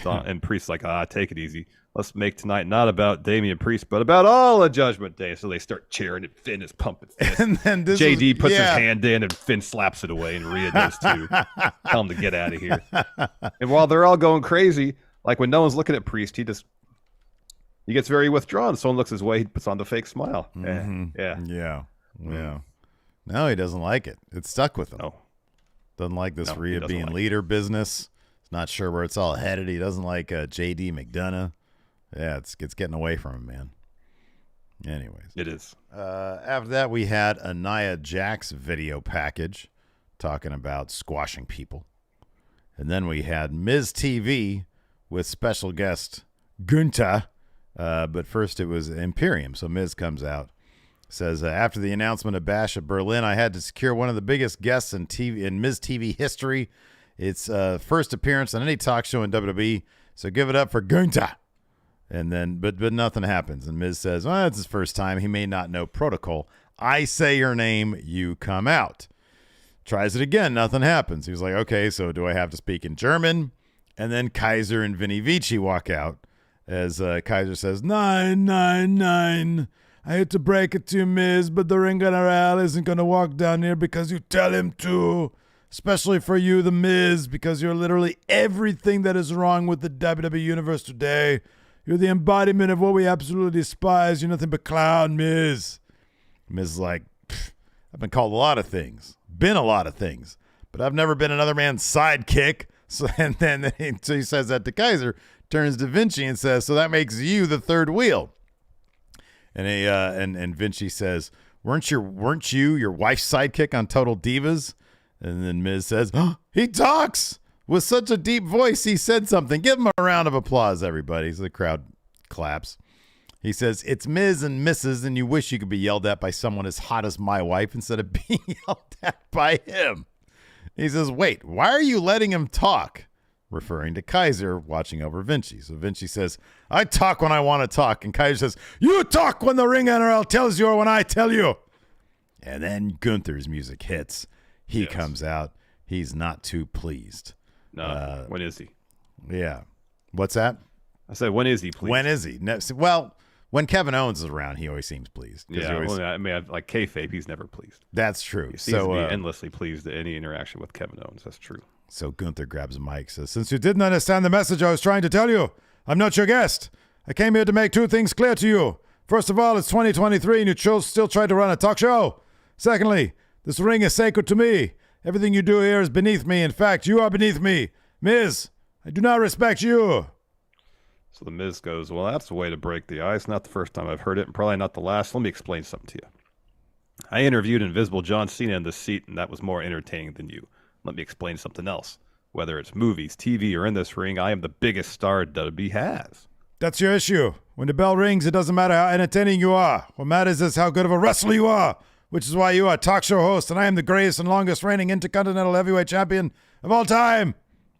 And Priest's like, take it easy. Let's make tonight not about Damian Priest, but about all of Judgment Day. So they start cheering, and Finn is pumping fist. And then JD puts his hand in, and Finn slaps it away, and Rhea does too. Tell him to get out of here. And while they're all going crazy, like when no one's looking at Priest, he gets very withdrawn. Someone looks his way, he puts on the fake smile. Yeah. No, he doesn't like it. It's stuck with him. No. Doesn't like this Rhea being leader business. He's not sure where it's all headed. He doesn't like JD McDonough. Yeah, it's getting away from him, man. Anyways. It is. After that, we had a Nia Jax video package talking about squashing people. And then we had Miz TV with special guest Gunther. But first it was Imperium. So Miz comes out. Says, after the announcement of Bash at Berlin, I had to secure one of the biggest guests in Miz TV history. It's first appearance on any talk show in WWE. So give it up for Gunther. And then, but nothing happens. And Miz says, well, it's his first time. He may not know protocol. I say your name, you come out. Tries it again. Nothing happens. He was like, okay, so do I have to speak in German? And then Kaiser and Vinny Vici walk out as Kaiser says, 999. I hate to break it to you, Miz, but the Ring General isn't going to walk down here because you tell him to. Especially for you, the Miz, because you're literally everything that is wrong with the WWE Universe today. You're the embodiment of what we absolutely despise. You're nothing but clown, Miz. Miz is like, I've been called a lot of things. Been a lot of things. But I've never been another man's sidekick. So he says that to Kaiser, turns to Vinci and says, so that makes you the third wheel. And Vinci says, weren't you your wife's sidekick on Total Divas? And then Miz says, oh, he talks with such a deep voice. He said something. Give him a round of applause, everybody. So the crowd claps. He says, it's Miz and Mrs. and you wish you could be yelled at by someone as hot as my wife instead of being yelled at by him. He says, wait, why are you letting him talk? Referring to Kaiser watching over Vinci. So Vinci says, I talk when I want to talk. And Kaiser says, you talk when the Ring NRL tells you or when I tell you. And then Gunther's music hits. He comes out. He's not too pleased. No, when is he? Yeah. What's that? I said, when is he pleased? When is he? Well, when Kevin Owens is around, he always seems pleased. Yeah, I mean, like kayfabe, he's never pleased. That's true. He seems to be endlessly pleased at any interaction with Kevin Owens. That's true. So Gunther grabs a mic, says, since you didn't understand the message I was trying to tell you, I'm not your guest. I came here to make two things clear to you. First of all, it's 2023 and you still try to run a talk show. Secondly, this ring is sacred to me. Everything you do here is beneath me. In fact, you are beneath me. Miz, I do not respect you. So the Miz goes, well, that's a way to break the ice. Not the first time I've heard it, and probably not the last. Let me explain something to you. I interviewed Invisible John Cena in this seat, and that was more entertaining than you. Let me explain something else. Whether it's movies, TV, or in this ring, I am the biggest star WWE has. That's your issue. When the bell rings, it doesn't matter how entertaining you are. What matters is how good of a wrestler you are, which is why you are a talk show host, and I am the greatest and longest reigning Intercontinental Heavyweight Champion of all time.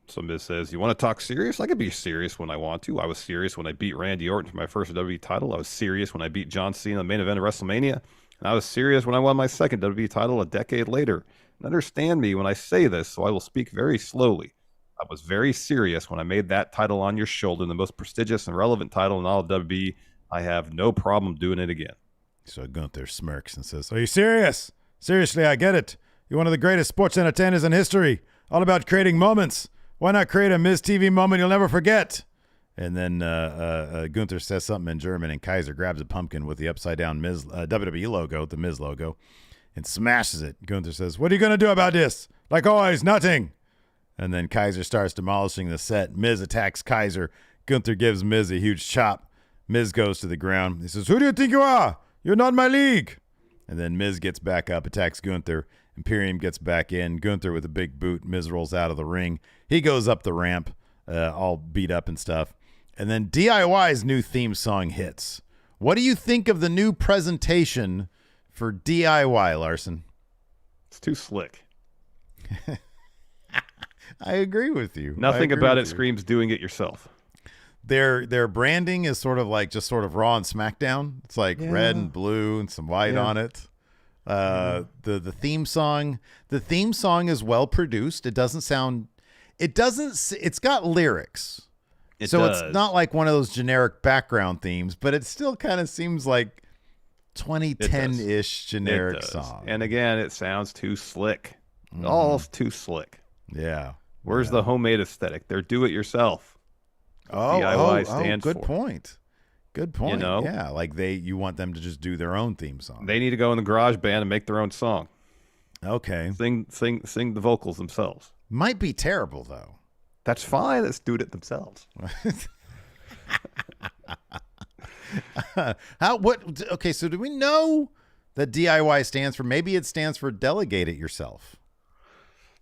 So Miz says, you want to talk serious? I can be serious when I want to. I was serious when I beat Randy Orton for my first WWE title. I was serious when I beat John Cena in the main event of WrestleMania. And I was serious when I won my second WWE title a decade later. And understand me when I say this, so I will speak very slowly. I was very serious when I made that title on your shoulder, the most prestigious and relevant title in all of WWE. I have no problem doing it again. So Gunther smirks and says, are you serious? Seriously, I get it. You're one of the greatest sports entertainers in history. All about creating moments. Why not create a Miz TV moment you'll never forget? And then Gunther says something in German, and Kaiser grabs a pumpkin with the upside-down Miz WWE logo, the Miz logo, and smashes it. Gunther says, what are you going to do about this? Like always, nothing. And then Kaiser starts demolishing the set. Miz attacks Kaiser. Gunther gives Miz a huge chop. Miz goes to the ground. He says, who do you think you are? You're not in my league. And then Miz gets back up, attacks Gunther. Imperium gets back in. Gunther with a big boot. Miz rolls out of the ring. He goes up the ramp, all beat up and stuff. And then DIY's new theme song hits. What do you think of the new presentation for DIY, Larson? It's too slick. I agree with you. Nothing about it screams doing it yourself. Their branding is sort of like just sort of Raw and SmackDown. It's like red and blue and some white on it. The theme song is well produced. It's got lyrics. It's not like one of those generic background themes, but it still kind of seems like 2010-ish generic song. And again, it sounds too slick. All too slick. Yeah. Where's the homemade aesthetic? They're do it yourself. DIY stands good for. point. Good point. You know? Yeah, like you want them to just do their own theme song. They need to go in the garage band and make their own song. Okay. Sing the vocals themselves. Might be terrible though. That's fine. Let's do it themselves. Okay, so do we know that DIY stands for? Maybe it stands for delegate it yourself.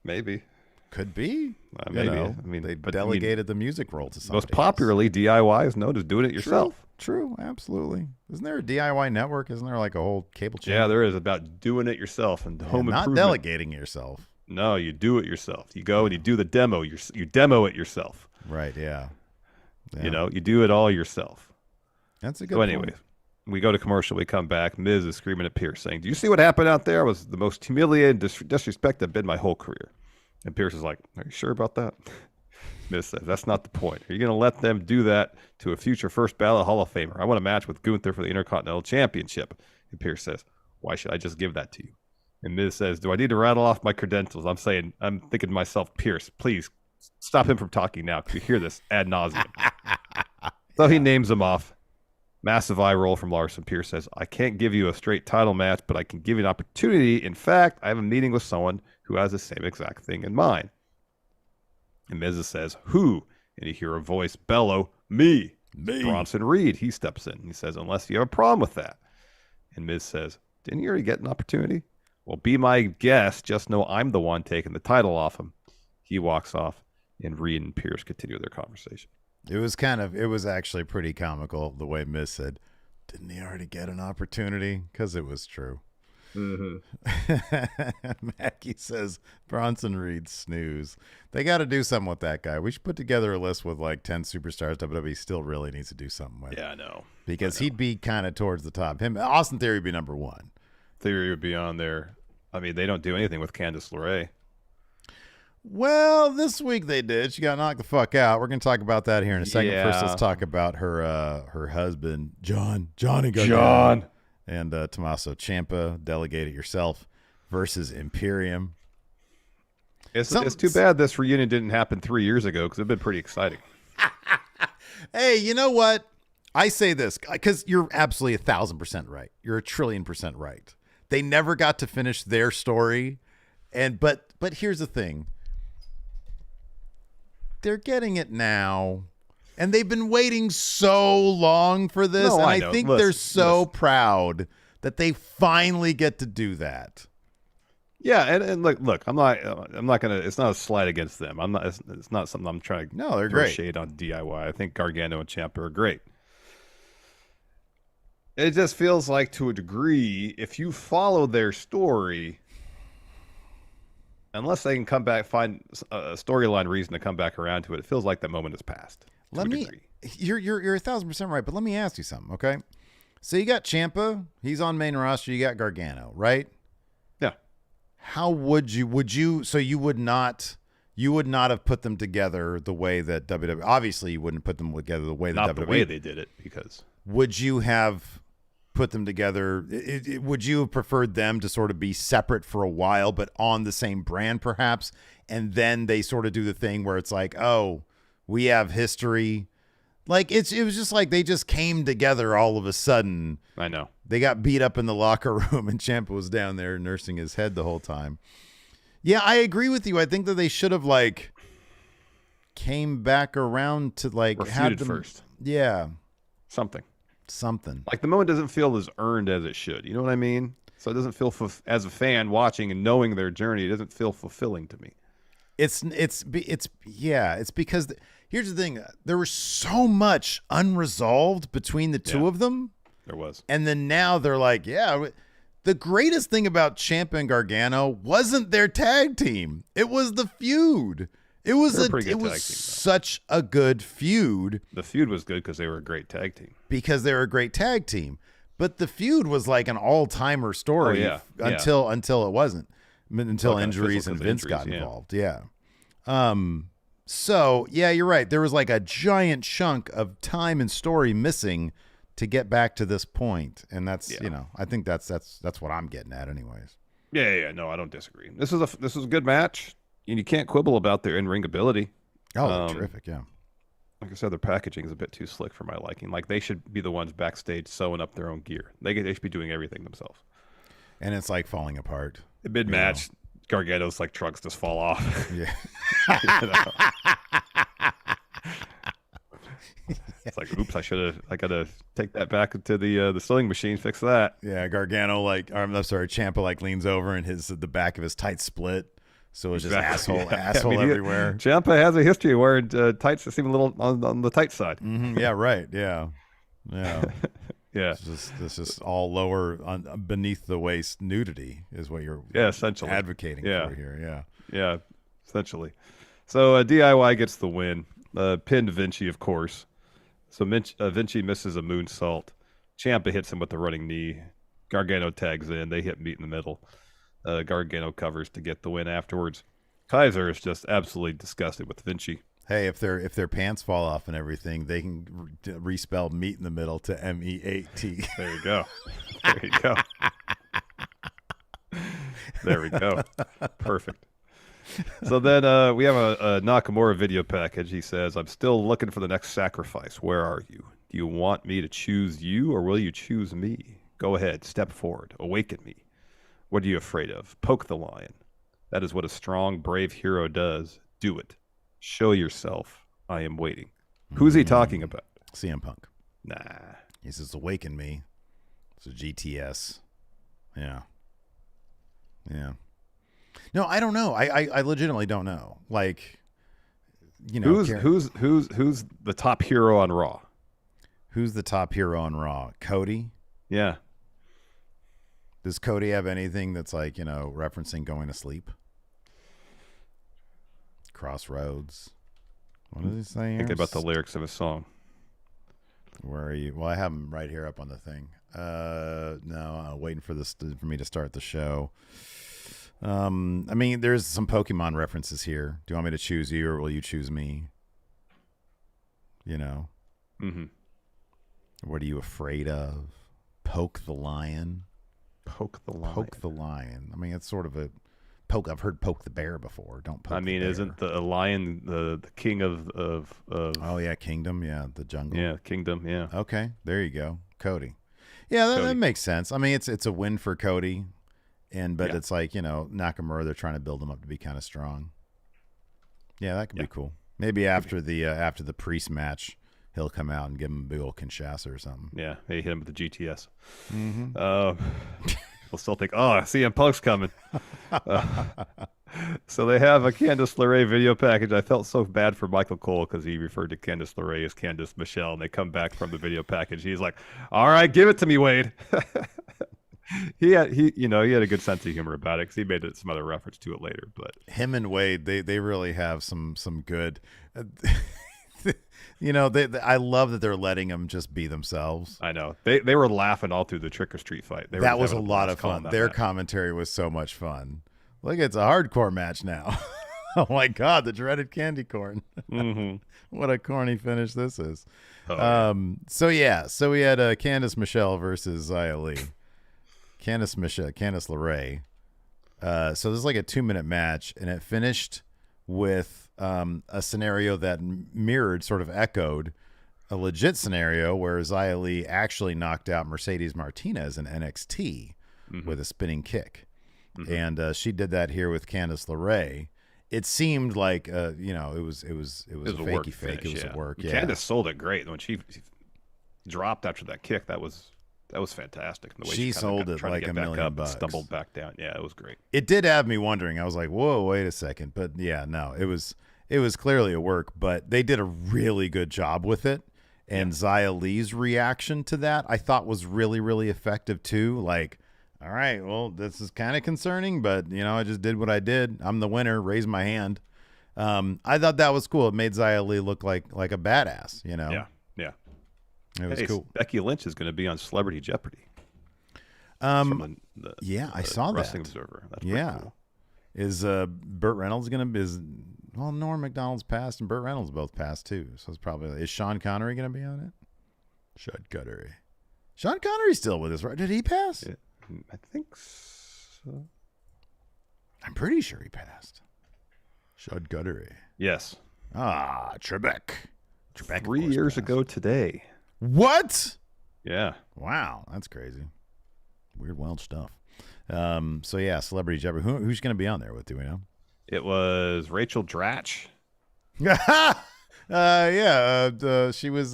Maybe. Could be. Maybe. I mean, they delegated the music role to somebody most popularly, DIY is known as doing it yourself. True, absolutely. Isn't there a DIY network? Isn't there like a whole cable channel? Yeah, there is, about doing it yourself and home not improvement. delegating yourself. No, you do it yourself. You go and you do the demo. You demo it yourself. Right, yeah. You know, you do it all yourself. That's a good point. So anyways, we go to commercial. We come back. Miz is screaming at Pierce saying, do you see what happened out there? It was the most humiliating disrespect I've been my whole career. And Pierce is like, are you sure about that? Miz says, that's not the point. Are you going to let them do that to a future first ballot Hall of Famer? I want a match with Gunther for the Intercontinental Championship. And Pierce says, why should I just give that to you? And Miz says, do I need to rattle off my credentials? I'm thinking to myself, Pierce, please stop him from talking now because you hear this ad nauseum. So he names them off. Massive eye roll from Larson. Pierce says, I can't give you a straight title match, but I can give you an opportunity. In fact, I have a meeting with someone who has the same exact thing in mind. And Miz says, who? And you hear a voice bellow, me. Bronson Reed. He steps in. He says, unless you have a problem with that. And Miz says, didn't you already get an opportunity? Well, be my guest. Just know I'm the one taking the title off him. He walks off, and Reed and Pierce continue their conversation. It was actually pretty comical the way Miz said, didn't he already get an opportunity? Because it was true. Mm-hmm. Mackie says, Bronson Reed snooze. They got to do something with that guy. We should put together a list with like 10 superstars WWE still really needs to do something with. Yeah, I know. Because he'd be kind of towards the top. Austin Theory would be number one. Theory would be on there. I mean, they don't do anything with Candice LeRae. Well, this week they did. She got knocked the fuck out. We're going to talk about that here in a second. Yeah. First, let's talk about her husband, Johnny John. And Tommaso Ciampa, delegate it yourself, versus Imperium. It's too bad this reunion didn't happen 3 years ago because it'd been pretty exciting. Hey, you know what? I say this because you're absolutely 1,000% right. You're 1,000,000,000% right. They never got to finish their story, but here's the thing. They're getting it now, and they've been waiting so long for this, and I think they're so proud that they finally get to do that. Yeah, and look, I'm not gonna. It's not a slight against them. I'm not. It's not something I'm trying to. No, they're throw great. Shade on DIY. I think Gargano and Ciampa are great. It just feels like, to a degree, if you follow their story, unless they can come back, find a storyline reason to come back around to it, it feels like that moment has passed. You're 1,000% right, but let me ask you something, okay? So you got Ciampa, he's on main roster. You got Gargano, right? Yeah. How would you? So you would not have put them together the way that WWE. Obviously, you wouldn't put them together the way that not WWE. the way they did it, because. Would you have put them together? Would you have preferred them to sort of be separate for a while, but on the same brand, perhaps, and then they sort of do the thing where it's like, oh, we have history. Like it was just like they just came together all of a sudden. I know. They got beat up in the locker room and Ciampa was down there nursing his head the whole time. Yeah, I agree with you. I think that they should have like came back around to like have them first. Yeah. Something. Like the moment doesn't feel as earned as it should. You know what I mean? So it doesn't feel as a fan watching and knowing their journey, it doesn't feel fulfilling to me. It's because here's the thing. There was so much unresolved between the two of them. There was. And then now they're like, yeah, the greatest thing about Ciampa and Gargano wasn't their tag team. It was the feud. It was such a good feud. The feud was good because they were a great tag team. But the feud was like an all-timer story until it wasn't. Until injuries and Vince got involved. Yeah. So, yeah, you're right. There was like a giant chunk of time and story missing to get back to this point. And that's, I think that's what I'm getting at anyways. Yeah. No, I don't disagree. This is a good match. And you can't quibble about their in-ring ability. Oh, terrific, yeah. Like I said, their packaging is a bit too slick for my liking. Like, they should be the ones backstage sewing up their own gear. They should be doing everything themselves. And it's like falling apart. Mid-match, Gargano's like trunks just fall off. Yeah. It's like, oops, I gotta take that back to the sewing machine, fix that. Yeah, Gargano Ciampa like leans over and the back of his tights split. So it's just asshole everywhere. Ciampa has a history of wearing tights that seem a little on the tight side. Mm-hmm. Yeah, right. Yeah. Yeah. This is all lower beneath the waist nudity is what you're essentially advocating for here. Yeah. Yeah, essentially. So DIY gets the win. Pinned Vinci, of course. So Vinci misses a moonsault. Ciampa hits him with the running knee. Gargano tags in. They hit meet in the middle. Gargano covers to get the win afterwards. Kaiser is just absolutely disgusted with Vinci. Hey, if their pants fall off and everything, they can respell meat in the middle to MEAT. There you go. There we go. Perfect. So then we have a Nakamura video package. He says, "I'm still looking for the next sacrifice. Where are you? Do you want me to choose you, or will you choose me? Go ahead, step forward, awaken me. What are you afraid of? Poke the lion. That is what a strong, brave hero does. Do it. Show yourself. I am waiting." Who's he talking about? CM Punk. Nah. He says, awaken me. It's a GTS. Yeah. No, I don't know. I legitimately don't know. Like, who's the top hero on Raw? Who's the top hero on Raw? Cody? Yeah. Does Cody have anything that's like, referencing going to sleep? Crossroads. What does he say here? Think about the lyrics of a song. Where are you? Well, I have them right here up on the thing. No, I'm waiting for me to start the show. There's some Pokemon references here. Do you want me to choose you, or will you choose me? Mm-hmm. What are you afraid of? Poke the lion. Poke the lion. Poke the lion. It's sort of a poke. I've heard poke the bear before. Don't poke. The bear. Isn't the lion the king of? Oh yeah, kingdom. Yeah, the jungle. Yeah, kingdom. Yeah. Okay, there you go, Cody. Yeah, that makes sense. It's a win for Cody, but it's like Nakamura. They're trying to build him up to be kind of strong. Yeah, that could be cool. Maybe after the Priest match, he'll come out and give him a big old Kinshasa or something. Yeah, he hit him with the GTS. Mm-hmm. We'll still think, CM Punk's coming. So they have a Candice LeRae video package. I felt so bad for Michael Cole because he referred to Candice LeRae as Candice Michelle, and they come back from the video package. He's like, all right, give it to me, Wade. he had a good sense of humor about it because he made some other reference to it later. But him and Wade, they really have some good. I love that they're letting them just be themselves. I know they were laughing all through the trick or treat fight. That was a lot of fun. Their commentary was so much fun. Look, it's a hardcore match now. Oh my God, the dreaded candy corn. Mm-hmm. What a corny finish this is. Oh, So we had Candice Michelle versus Xia Li. Candice LeRae. So this is like a 2-minute match, and it finished with a scenario that mirrored, sort of echoed, a legit scenario where Xia Li actually knocked out Mercedes Martinez in NXT with a spinning kick. And she did that here with Candice LeRae. It seemed like it was a fakey fake. It was a work. Yeah, Candice sold it great when she dropped after that kick. That was fantastic. And the way she sold it like $1 million. Stumbled back down. Yeah, it was great. It did have me wondering. I was like, whoa, wait a second. But yeah, no, it was clearly a work. But they did a really good job with it. And Xia Li's reaction to that, I thought, was really, really effective too. Like, all right, well, this is kind of concerning, but I just did what I did. I'm the winner. Raise my hand. I thought that was cool. It made Xia Li look like a badass. Yeah. It was cool. Becky Lynch is going to be on Celebrity Jeopardy. I saw that. Wrestling Observer. That's cool. Is Burt Reynolds going to be? Norm Macdonald's passed and Burt Reynolds both passed too. So it's probably, is Sean Connery going to be on it? Sean Connery's still with us, right? Did he pass? Yeah, I think so. I'm pretty sure he passed. Sean Connery. Yes. Trebek. 3 years ago today. What? Yeah. Wow, that's crazy. Weird, wild stuff. So yeah, Celebrity Jeopardy. Who's going to be on there with? Do we know? It was Rachel Dratch. She was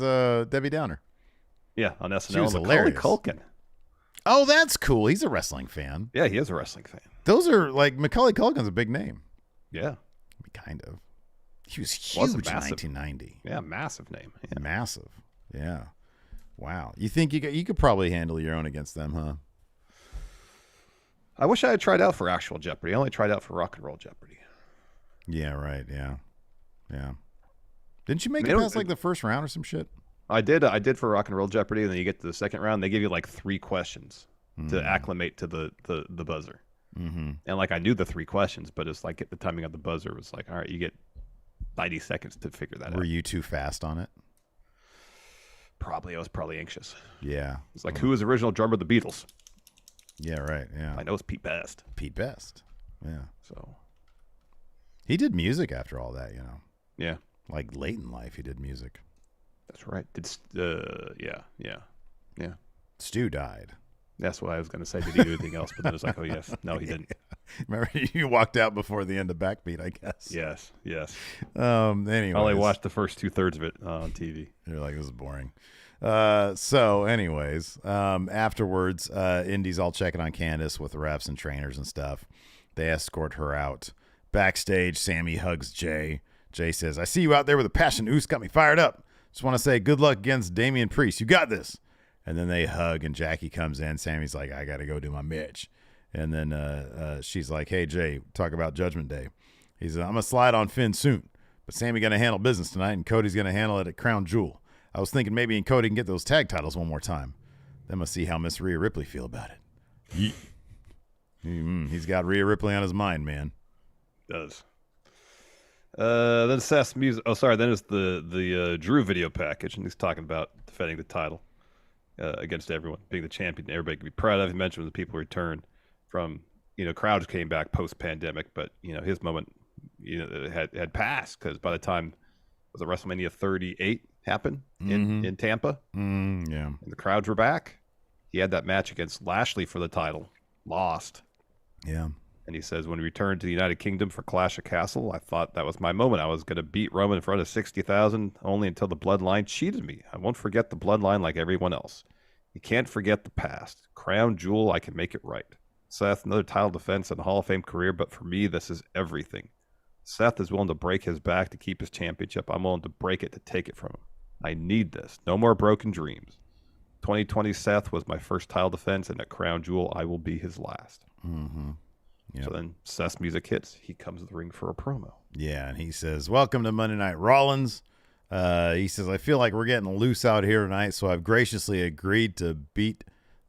Debbie Downer. Yeah, on SNL. She was hilarious. Culkin. Oh, that's cool. He's a wrestling fan. Yeah, he is a wrestling fan. Those are like Macaulay Culkin's a big name. Yeah. Kind of. He was huge in massive. 1990. Yeah, massive name. Yeah. Massive. Yeah. Wow. You think you could probably handle your own against them, huh? I wish I had tried out for actual Jeopardy. I only tried out for Rock and Roll Jeopardy. Yeah, right. Yeah. Didn't you make it past like the first round or some shit? I did for Rock and Roll Jeopardy, and then you get to the second round, they give you like 3 questions to acclimate to the buzzer. Mm-hmm. And like I knew the 3 questions, but it's like at the timing of the buzzer was like, all right, you get 90 seconds to figure that out. Were you too fast on it? Probably. I was probably anxious. Yeah. It's like, who was the original drummer of the Beatles? Yeah, right. Yeah. I know it's Pete Best. Yeah. So he did music after all that, Yeah. Like late in life, he did music. That's right. Yeah. Stu died. That's what I was going to say. Did he do anything else? But then it's like, oh, yes. No, he didn't. Remember, you walked out before the end of Backbeat, I guess. Yes. Anyway. I only watched the first 2/3 of it on TV. You're like, this is boring. So anyways, afterwards, Indy's all checking on Candice with the refs and trainers and stuff. They escort her out. Backstage, Sammy hugs Jay. Jay says, I see you out there with a passion ooze, got me fired up. Just want to say good luck against Damian Priest. You got this. And then they hug, and Jackie comes in. Sammy's like, I got to go do my mitch. And then she's like, hey, Jay, talk about Judgment Day. He's I'm going to slide on Finn soon. But Sammy going to handle business tonight, and Cody's going to handle it at Crown Jewel. I was thinking maybe and Cody can get those tag titles one more time. Then we'll see how Miss Rhea Ripley feel about it. He's got Rhea Ripley on his mind, man. Does. Then Seth's music. Oh, sorry. Then it's the Drew video package, and he's talking about defending the title against everyone, being the champion. Everybody can be proud of. He mentioned when the people returned from, crowds came back post pandemic, but his moment, had passed because by the time was it WrestleMania 38 happened in Tampa, yeah, and the crowds were back. He had that match against Lashley for the title, lost. Yeah. And he says, when we returned to the United Kingdom for Clash of Castle, I thought that was my moment. I was going to beat Roman in front of 60,000 only until the bloodline cheated me. I won't forget the bloodline like everyone else. You can't forget the past. Crown Jewel, I can make it right. Seth, another title defense and a Hall of Fame career, but for me, this is everything. Seth is willing to break his back to keep his championship. I'm willing to break it to take it from him. I need this. No more broken dreams. 2020 Seth was my first title defense, and at Crown Jewel, I will be his last. Mm-hmm. Yep. So then Seth's music hits. He comes to the ring for a promo. Yeah, and he says, welcome to Monday Night Rollins. He says, I feel like we're getting loose out here tonight, so I've graciously agreed to beat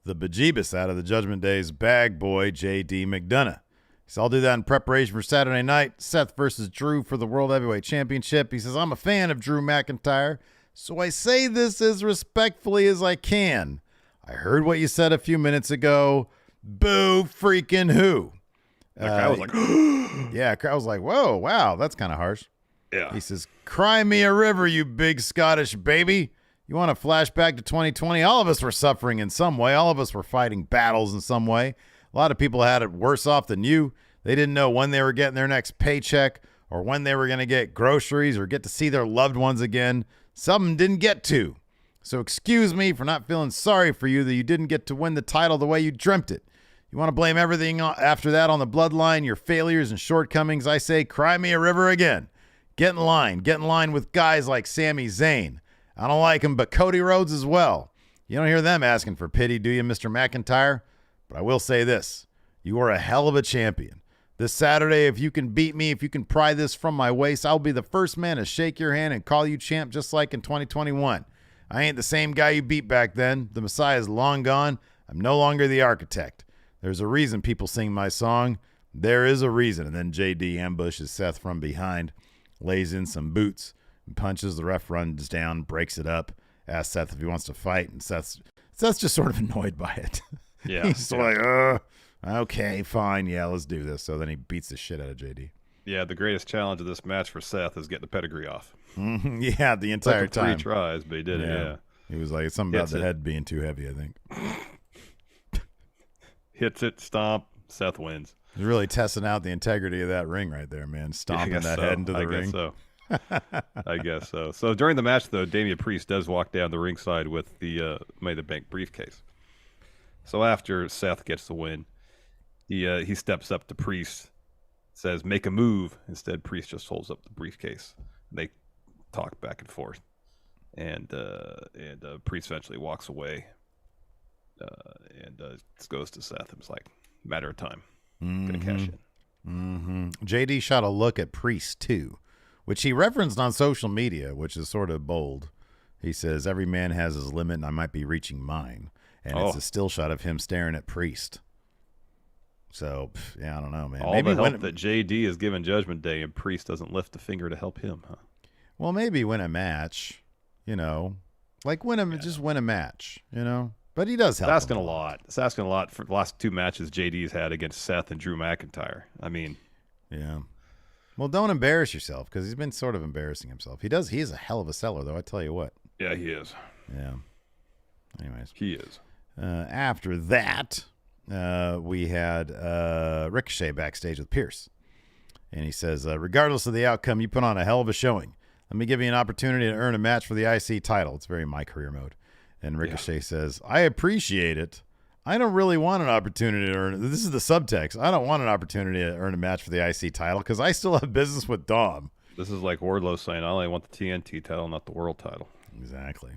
the bejeebus out of the Judgment Day's bag boy, J.D. McDonough. He says, I'll do that in preparation for Saturday night, Seth versus Drew for the World Heavyweight Championship. He says, I'm a fan of Drew McIntyre, so I say this as respectfully as I can. I heard what you said a few minutes ago. Boo freaking who? That guy was like, yeah, I was like, whoa, wow, that's kind of harsh. yeah. He says, cry me a river, you big Scottish baby. You want to flashback to 2020? All of us were suffering in some way. All of us were fighting battles in some way. A lot of people had it worse off than you. They didn't know when they were getting their next paycheck or when they were going to get groceries or get to see their loved ones again. Some didn't get to. So excuse me for not feeling sorry for you that you didn't get to win the title the way you dreamt it. You want to blame everything after that on the bloodline, your failures and shortcomings? I say, cry me a river again. Get in line. Get in line with guys like Sami Zayn. I don't like him, but Cody Rhodes as well. You don't hear them asking for pity, do you, Mr. McIntyre? But I will say this. You are a hell of a champion. This Saturday, if you can beat me, if you can pry this from my waist, I'll be the first man to shake your hand and call you champ just like in 2021. I ain't the same guy you beat back then. The Messiah is long gone. I'm no longer the architect. There's a reason people sing my song. There is a reason. And then JD ambushes Seth from behind, lays in some boots, and punches. The ref runs down, breaks it up, asks Seth if he wants to fight, and Seth's just sort of annoyed by it. Yeah. He's like, okay, fine. Yeah, let's do this. So then he beats the shit out of JD. Yeah, the greatest challenge of this match for Seth is getting the pedigree off. Mm-hmm. Yeah, the entire Took him time. 3 tries, but he did it, yeah. He was like, something about Hits the it. head being too heavy, I think. Hits it, stomp, Seth wins. He's really testing out the integrity of that ring right there, man. Stomping that head into the ring. I guess so. So during the match, though, Damian Priest does walk down the ringside with the Money in the Bank briefcase. So after Seth gets the win, he steps up to Priest, says, make a move. Instead, Priest just holds up the briefcase. They talk back and forth. And Priest eventually walks away and goes to Seth. It was like a matter of time. Gonna cash in. Mm-hmm. JD shot a look at Priest, too, which he referenced on social media, which is sort of bold. He says, every man has his limit, and I might be reaching mine. And it's a still shot of him staring at Priest. So, yeah, I don't know, man. All maybe the help that JD is given Judgment Day, and Priest doesn't lift a finger to help him, huh? Well, maybe win a match, you know. Like just win a match, you know. But he does help. It's asking a lot. It's asking a lot for the last 2 matches JD's had against Seth and Drew McIntyre. I mean, yeah. Well, don't embarrass yourself because he's been sort of embarrassing himself. He is a hell of a seller, though. I tell you what. yeah, he is. Yeah. Anyways, He is. after that, we had Ricochet backstage with Pierce, and he says, "Regardless of the outcome, you put on a hell of a showing. Let me give you an opportunity to earn a match for the IC title." It's very my career mode. And Ricochet says, "I appreciate it. I don't really want an opportunity to earn it." This is the subtext. I don't want an opportunity to earn a match for the IC title because I still have business with Dom. This is like Wardlow saying, I only want the TNT title, not the world title. Exactly.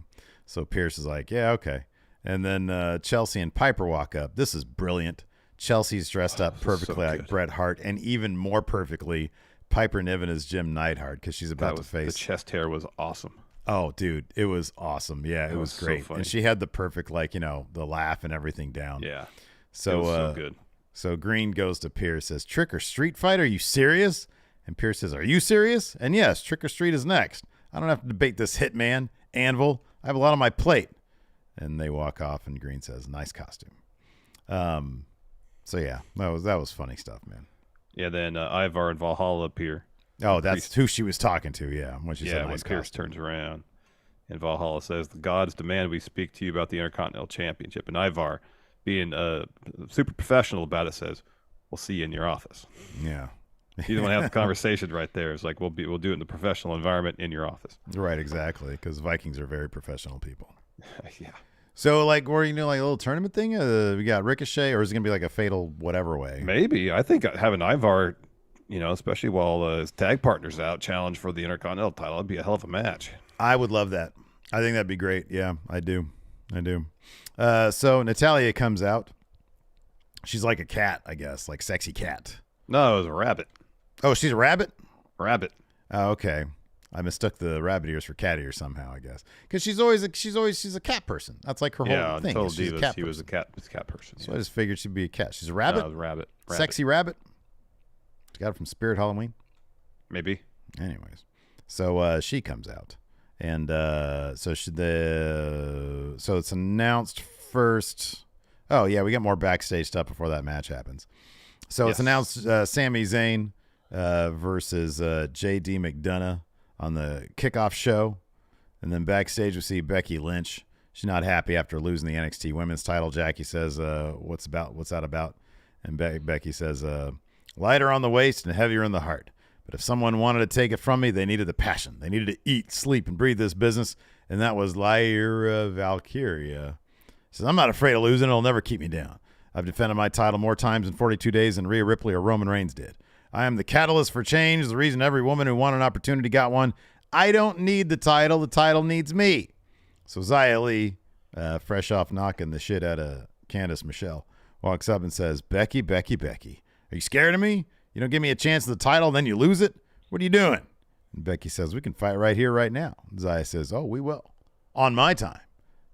So Pierce is like, yeah, okay. And then Chelsea and Piper walk up. This is brilliant. Chelsea's dressed up perfectly like Bret Hart, and even more perfectly, Piper Niven is Jim Neidhart because she's about to face. The chest hair was awesome. Oh, dude, it was awesome. Yeah, it was great. So funny. And she had the perfect, like, you know, the laugh and everything down. Yeah. So, it was so good. So Green goes to Pierce, says, "Trick or Street fight? Are you serious?" And Pierce says, "Are you serious?" And yes, Trick or Street is next. I don't have to debate this Hitman, Anvil. I have a lot on my plate. And they walk off, and Green says, "Nice costume." So yeah, that was funny stuff, man. Yeah, then Ivar and Valhalla appear. Oh, that's who she was talking to, yeah. When she said when nice Pierce costume. turns around, and Valhalla says, "The gods demand we speak to you about the Intercontinental Championship." And Ivar, being super professional about it, says, "We'll see you in your office." Yeah. You don't want to have the conversation right there. It's like we'll do it in the professional environment in your office. Right, exactly, because Vikings are very professional people. Yeah. So, like, were you doing like a little tournament thing? We got Ricochet, or is it gonna be like a fatal whatever way? Maybe. I think having Ivar, you know, especially while his tag partner's out, challenge for the Intercontinental title, it'd be a hell of a match. I would love that. I think that'd be great. Yeah, I do. I do. So Natalya comes out. She's like a cat, I guess, like sexy cat. No, it was a rabbit. Oh, she's a rabbit? Rabbit. Oh, okay. I mistook the rabbit ears for cat ears somehow, I guess. Because she's a cat person. That's like her whole thing. Total She's Divas, he was a cat person. So I just figured she'd be a cat. She's a rabbit? No, rabbit. Sexy rabbit? She got it from Spirit Halloween? Maybe. Anyways. So she comes out. And so it's announced first. Oh, yeah, we got more backstage stuff before that match happens. So It's announced Sami Zayn versus J.D. McDonough on the kickoff show. And then backstage we see Becky Lynch. She's not happy after losing the NXT Women's title. Jackie says, what's that about? And Becky says, lighter on the waist and heavier in the heart. But if someone wanted to take it from me, they needed the passion. They needed to eat, sleep, and breathe this business. And that was Lyra Valkyria. Says, I'm not afraid of losing. It'll never keep me down. I've defended my title more times in 42 days than Rhea Ripley or Roman Reigns did. I am the catalyst for change, the reason every woman who wanted an opportunity got one. I don't need the title needs me. So Xia Li, fresh off knocking the shit out of Candice Michelle, walks up and says, Becky, Becky, Becky, are you scared of me? You don't give me a chance at the title, then you lose it? What are you doing? And Becky says, we can fight right here, right now. Xia says, oh, we will. On my time.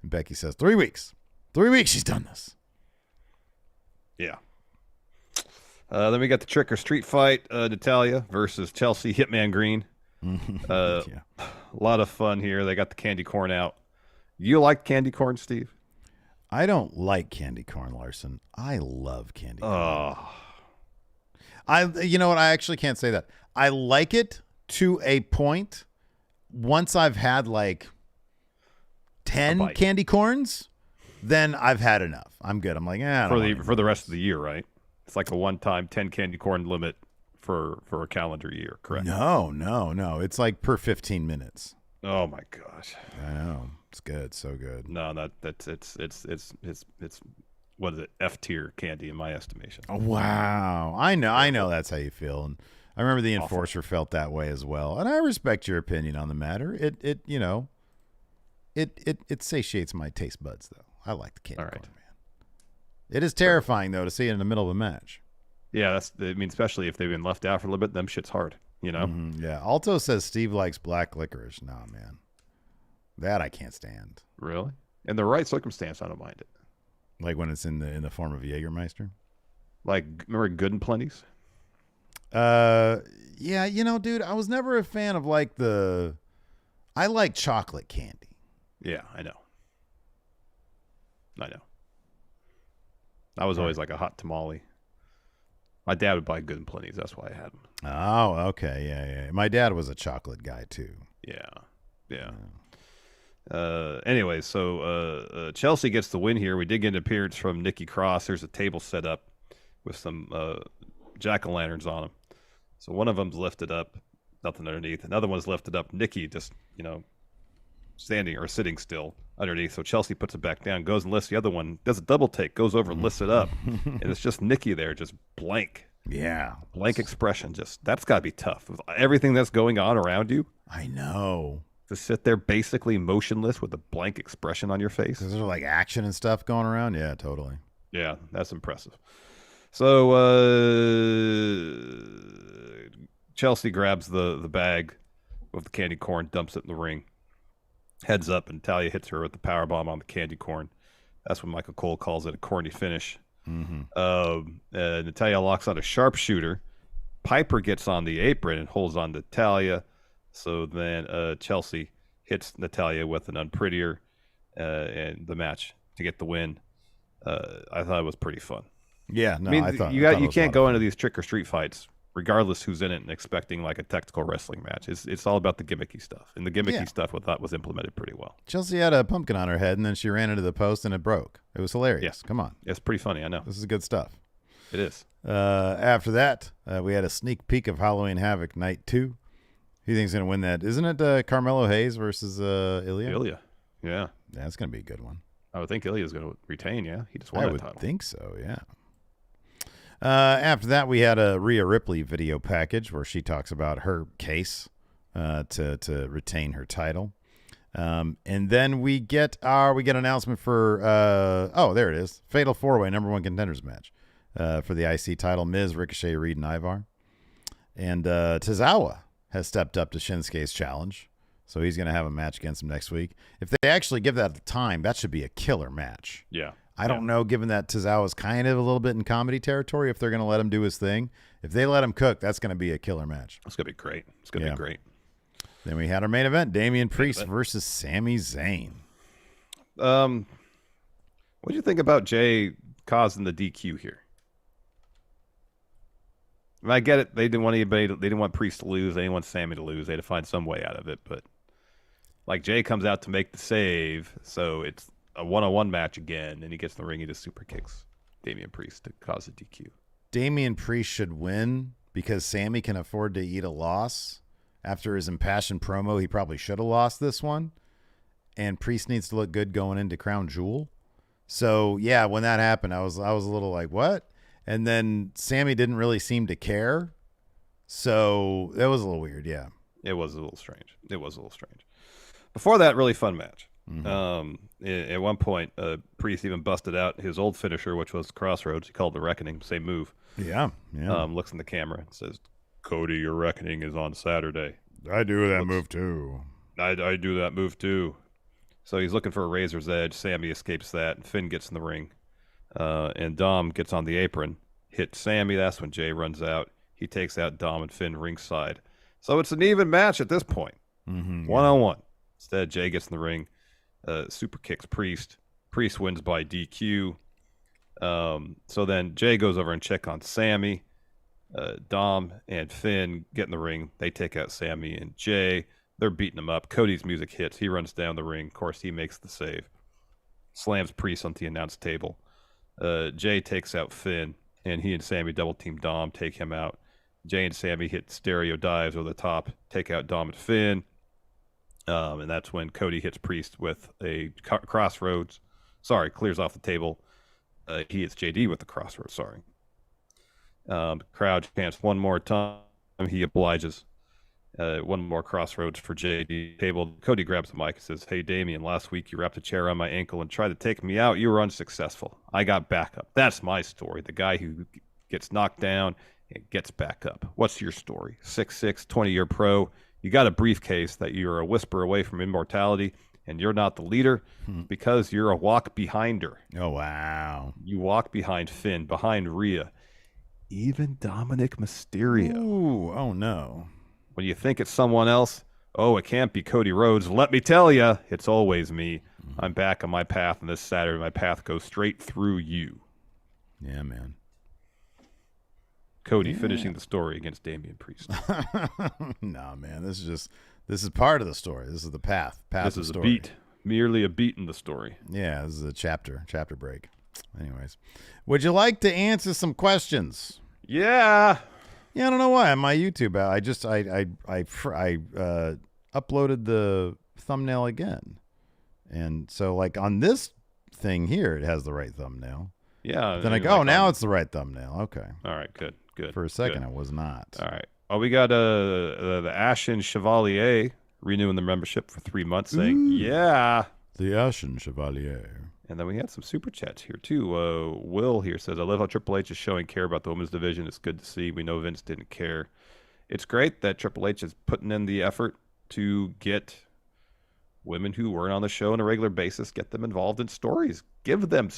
And Becky says, 3 weeks. 3 weeks she's done this. Yeah. Then we got the trick or street fight, Natalya versus Chelsea Hitman Green. A lot of fun here. They got the candy corn out. You like candy corn, Steve? I don't like candy corn, Larson. I love candy corn. You know what? I actually can't say that. I like it to a point. Once I've had like 10 candy corns, then I've had enough. I'm good. I'm like, for the rest of the year, right? It's like a one-time 10 candy corn limit for a calendar year, correct? No. It's like per 15 minutes. Oh my gosh. I know. It's good. So good. No, it's what is it? F tier candy in my estimation. Oh, wow. I know that's how you feel. And I remember the Enforcer felt that way as well. And I respect your opinion on the matter. It satiates my taste buds though. I like the candy corn, man. It is terrifying though to see it in the middle of a match. Yeah, especially if they've been left out for a little bit, them shit's hard, you know? Mm-hmm, yeah. Alto says Steve likes black licorice. Nah, man. That I can't stand. Really? In the right circumstance, I don't mind it. Like when it's in the form of Jägermeister? Like, remember Good and Plenty's? Yeah, dude, I was never a fan of I like chocolate candy. Yeah, I know. I was always like a hot tamale. My dad would buy Good and Plenty's. That's why I had them. Oh, okay. Yeah. My dad was a chocolate guy, too. Yeah. Anyway, so Chelsea gets the win here. We did get an appearance from Nikki Cross. There's a table set up with some jack-o'-lanterns on them. So one of them's lifted up, nothing underneath. Another one's lifted up. Nikki just, standing or sitting still underneath. So Chelsea puts it back down, goes and lifts the other one, does a double take, goes over and lifts it up. And it's just Nikki there, just blank. Yeah. Blank expression. That's got to be tough. With everything that's going on around you. I know. To sit there basically motionless with a blank expression on your face. Is there like action and stuff going around? Yeah, totally. Yeah, that's impressive. So Chelsea grabs the bag of the candy corn, dumps it in the ring, heads up, and Natalya hits her with the powerbomb on the candy corn. That's when Michael Cole calls it a corny finish. Mm-hmm. Natalya locks on a sharpshooter. Piper gets on the apron and holds on to Natalya. So then Chelsea hits Natalya with an unprettier in the match to get the win. I thought it was pretty fun. Yeah, no, I thought you can't go into these trick or street fights, regardless who's in it, and expecting like a tactical wrestling match. It's all about the gimmicky stuff, and the gimmicky stuff I thought was implemented pretty well. Chelsea had a pumpkin on her head, and then she ran into the post, and it broke. It was hilarious. Yeah. Come on, it's pretty funny. I know this is good stuff. It is. After that, we had a sneak peek of Halloween Havoc Night 2. Who do you think's going to win that? Isn't it Carmelo Hayes versus Ilya? Ilya, yeah. That's going to be a good one. I would think Ilya's going to retain, yeah. He just won that title. I would think so, yeah. After that, we had a Rhea Ripley video package where she talks about her case to retain her title. And then we get an announcement for there it is. Fatal 4-Way #1 contenders match for the IC title. Miz, Ricochet, Reed, and Ivar. And Tozawa has stepped up to Shinsuke's challenge. So he's going to have a match against him next week. If they actually give that the time, that should be a killer match. Yeah. I don't know, given that Tozawa's kind of a little bit in comedy territory, if they're going to let him do his thing. If they let him cook, that's going to be a killer match. It's going to be great. It's going to be great. Then we had our main event, Damian Priest versus Sami Zayn. What do you think about Jay causing the DQ here? I mean, I get it. They didn't want anybody. They didn't want Priest to lose. They didn't want Sammy to lose. They had to find some way out of it. But like Jay comes out to make the save, so it's a one-on-one match again, and he gets in the ring. He just super kicks Damian Priest to cause a DQ. Damian Priest should win because Sammy can afford to eat a loss. After his impassioned promo, he probably should have lost this one. And Priest needs to look good going into Crown Jewel. So, yeah, when that happened, I was a little like, what? And then Sammy didn't really seem to care. So, that was a little weird, yeah. It was a little strange. Before that, really fun match. Mm-hmm. At one point, Priest even busted out his old finisher, which was Crossroads. He called the Reckoning, same move. Yeah. Looks in the camera and says, Cody, your reckoning is on Saturday. I do that move too. I do that move too. So he's looking for a razor's edge. Sammy escapes that, and Finn gets in the ring. And Dom gets on the apron, hits Sammy. That's when Jay runs out. He takes out Dom and Finn ringside. So it's an even match at this point. One-on-one. Instead, Jay gets in the ring, super kicks Priest. Priest wins by DQ. So then Jay goes over and check on Sammy. Dom and Finn get in the ring. They take out Sammy and Jay. They're beating him up. Cody's music hits. He runs down the ring. Of course, he makes the save. Slams Priest onto the announce table. Jay takes out Finn, and he and Sammy double team Dom, take him out. Jay and Sammy hit stereo dives over the top, take out Dom and Finn. And that's when Cody hits Priest with a crossroads. Sorry, clears off the table. He hits JD with the crossroads. Sorry. Crowd chants one more time. He obliges. One more crossroads for JD. Table. Cody grabs the mic and says, "Hey, Damian, last week you wrapped a chair around my ankle and tried to take me out. You were unsuccessful. I got back up. That's my story. The guy who gets knocked down and gets back up. What's your story? 6'6", 20-year pro. You got a briefcase that you're a whisper away from immortality, and you're not the leader because you're a walk behinder. Oh, wow. You walk behind Finn, behind Rhea, even Dominic Mysterio. Ooh, oh, no. When you think it's someone else, oh, it can't be Cody Rhodes. Let me tell you, it's always me. I'm back on my path, and this Saturday, my path goes straight through you." Yeah, man. Cody finishing the story against Damian Priest. Nah, man. This is part of the story. This is the path. This is a beat. Merely a beat in the story. Yeah, this is a chapter break. Anyways, would you like to answer some questions? Yeah. Yeah, I don't know why. On my YouTube, I uploaded the thumbnail again. And so, like, on this thing here, it has the right thumbnail. Yeah. Then I go, oh, now it's the right thumbnail. Okay. All right, good. For a second, I was not. All right. Oh, we got the Ashen Chevalier renewing the membership for 3 months, saying, yeah. The Ashen Chevalier. And then we had some super chats here, too. Will here says, "I love how Triple H is showing care about the women's division. It's good to see. We know Vince didn't care. It's great that Triple H is putting in the effort to get women who weren't on the show on a regular basis, get them involved in stories. Give them,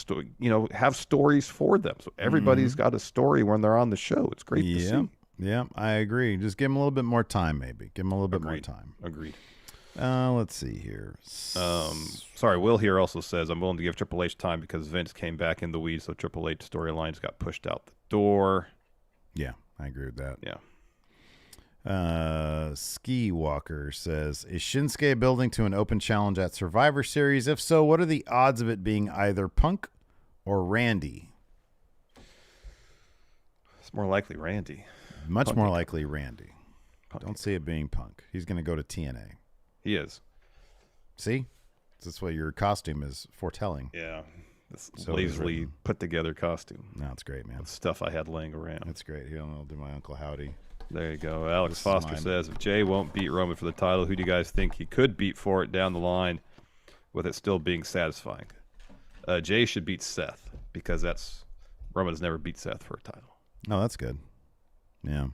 have stories for them. So everybody's got a story when they're on the show. It's great to see. Yeah, I agree. Just give them a little bit more time, maybe. Give them a little bit more time. Agreed. Let's see here. Sorry, Will here also says, "I'm willing to give Triple H time because Vince came back in the weeds, so Triple H storylines got pushed out the door." Yeah, I agree with that. Yeah. Ski Walker says, "Is Shinsuke building to an open challenge at Survivor Series? If so, what are the odds of it being either Punk or Randy?" It's more likely Randy. Much more likely Randy. Don't see it being Punk. He's going to go to TNA. He is. See? That's what your costume is foretelling. Yeah. This So lazily put together costume. No, it's great, man. Stuff I had laying around. That's great. Here, I'll do my Uncle Howdy. There you go. Alex This is Foster mine. says, if Jay won't beat Roman for the title, who do you guys think he could beat for it down the line with it still being satisfying? Jay should beat Seth because Roman has never beat Seth for a title. Oh, that's good. Yeah.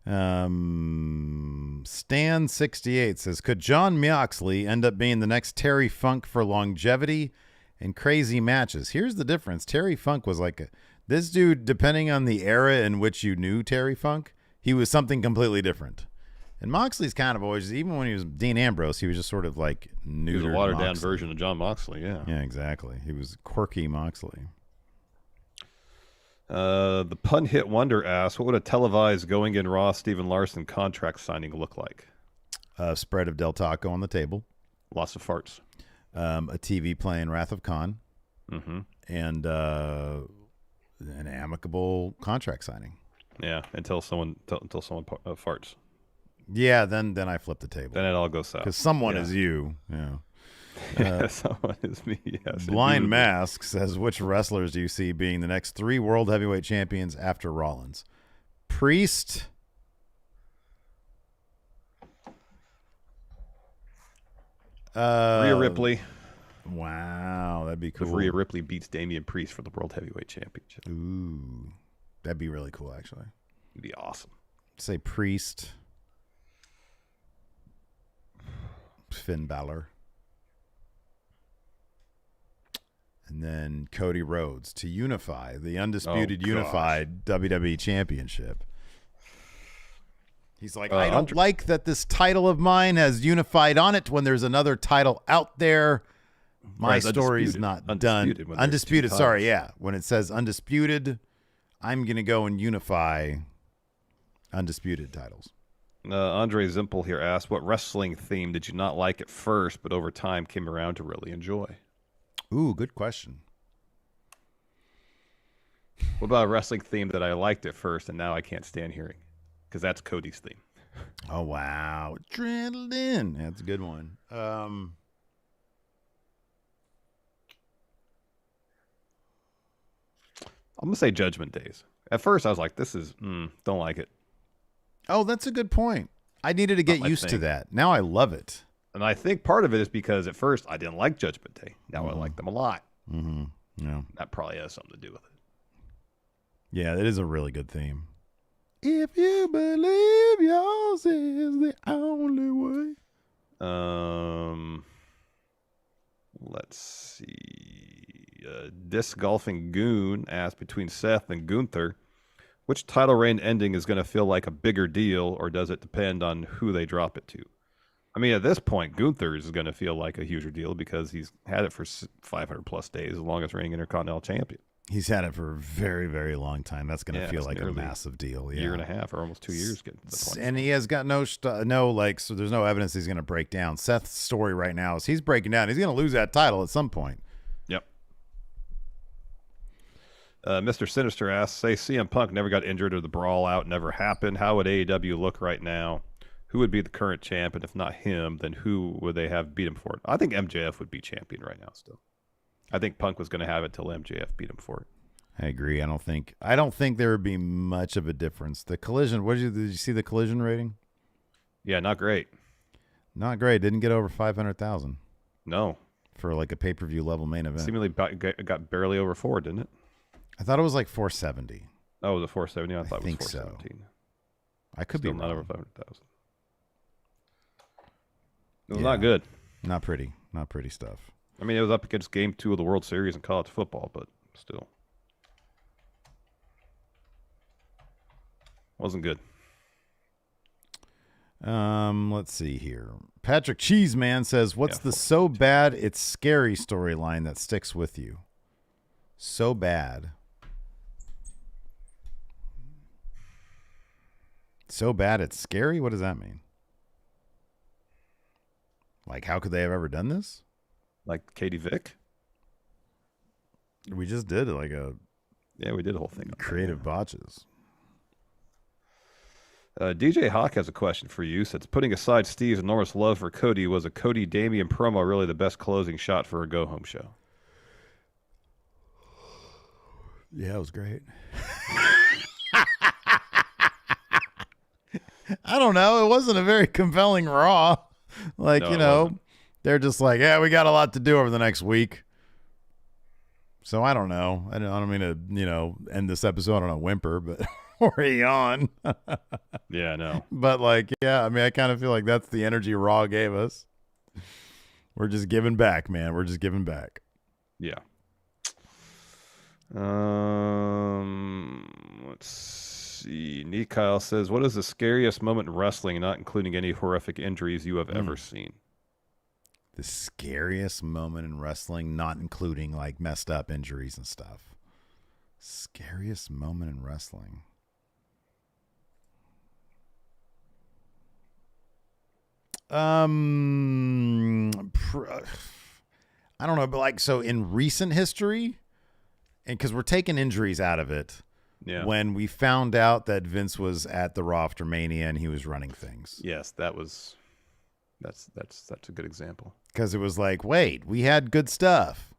Stan68 says, could John Moxley end up being the next Terry Funk for longevity and crazy matches? Here's the difference. Terry Funk was like this dude, depending on the era in which you knew Terry Funk, he was something completely different. And Moxley's kind of always, even when he was Dean Ambrose, he was just sort of like neutered. He was a watered-down Moxley. version of John Moxley, yeah. Yeah, exactly. He was quirky Moxley. The pun hit wonder asks, what would a televised going in Raw Steven Larson contract signing look like? Spread of Del Taco on the table. Lots of farts. A TV playing Wrath of Khan. Mm-hmm. And an amicable contract signing. Yeah, until someone farts. Yeah, then I flip the table. Then it all goes south. Because someone is you. Yeah. Someone is me. Yes. Blind Mask says, which wrestlers do you see being the next 3 world heavyweight champions after Rollins? Priest. Rhea Ripley. Wow, that'd be cool. If Rhea Ripley beats Damian Priest for the World Heavyweight Championship. Ooh, that'd be really cool, actually. It'd be awesome. Say Priest. Finn Balor. And then Cody Rhodes to unify the undisputed unified WWE Championship. He's like, I don't like that this title of mine has unified on it when there's another title out there. My story's not done. Undisputed, sorry, yeah. When it says undisputed, I'm going to go and unify undisputed titles. Andre Zimpel here asked, what wrestling theme did you not like at first, but over time came around to really enjoy? Ooh, good question. What about a wrestling theme that I liked at first and now I can't stand hearing? Because that's Cody's theme. Oh, wow. Adrenaline. That's a good one. I'm going to say Judgment Days. At first, I was like, this is, don't like it. Oh, that's a good point. I needed to get used to that. Now I love it. And I think part of it is because at first I didn't like Judgment Day. Now I like them a lot. Mm-hmm. Yeah. That probably has something to do with it. Yeah, it is a really good theme. If you believe yours is the only way. Let's see. Disc Golfing Goon asked, between Seth and Gunther, which title reign ending is going to feel like a bigger deal, or does it depend on who they drop it to? I mean, at this point, Gunther is going to feel like a huger deal because he's had it for 500 plus days, the longest reigning Intercontinental Champion. He's had it for a very, very long time. That's going to feel like a massive deal. Yeah. Year and a half or almost 2 years getting to the point. And he has got so there's no evidence he's going to break down. Seth's story right now is he's breaking down. He's going to lose that title at some point. Yep. Mr. Sinister asks, say CM Punk never got injured or the brawl out never happened. How would AEW look right now? Who would be the current champ? And if not him, then who would they have beat him for it? I think MJF would be champion right now still. I think Punk was going to have it till MJF beat him for it. I agree. I don't think there would be much of a difference. The Collision, did you see the Collision rating? Yeah, not great. Not great. Didn't get over 500,000. No. For like a pay-per-view level main event. Seemingly got barely over 4, didn't it? I thought it was like 470. Oh, was it 470? I thought it was 417. So. I could Still be not wrong. over 500,000. It was not good. Not pretty. Not pretty stuff. I mean, it was up against Game 2 of the World Series in college football, but still. Wasn't good. Let's see here. Patrick Cheeseman says, what's the so bad it's scary storyline that sticks with you? So bad. So bad it's scary? What does that mean? Like, how could they have ever done this? Like Katie Vick? We just did like a... Yeah, we did a whole thing. Creative botches. DJ Hawk has a question for you. Says, putting aside Steve's enormous love for Cody, was a Cody Damian promo really the best closing shot for a go-home show? Yeah, it was great. I don't know. It wasn't a very compelling Raw. Like, No, you it know, wasn't. they're just like, yeah, we got a lot to do over the next week. So I don't know. I don't mean to, you know, end this episode on a whimper, but or a yawn. Yeah, I know. But like, yeah, I mean, I kind of feel like that's the energy Raw gave us. We're just giving back, man. We're just giving back. Yeah. Let's see. Nikyle says, "What is the scariest moment in wrestling, not including any horrific injuries you have ever seen?" The scariest moment in wrestling, not including like messed up injuries and stuff. Scariest moment in wrestling. I don't know, but like, so in recent history, and because we're taking injuries out of it, Yeah. when we found out that Vince was at the Raw after Mania and he was running things, Yes, that's a good example. because it was like, wait, we had good stuff.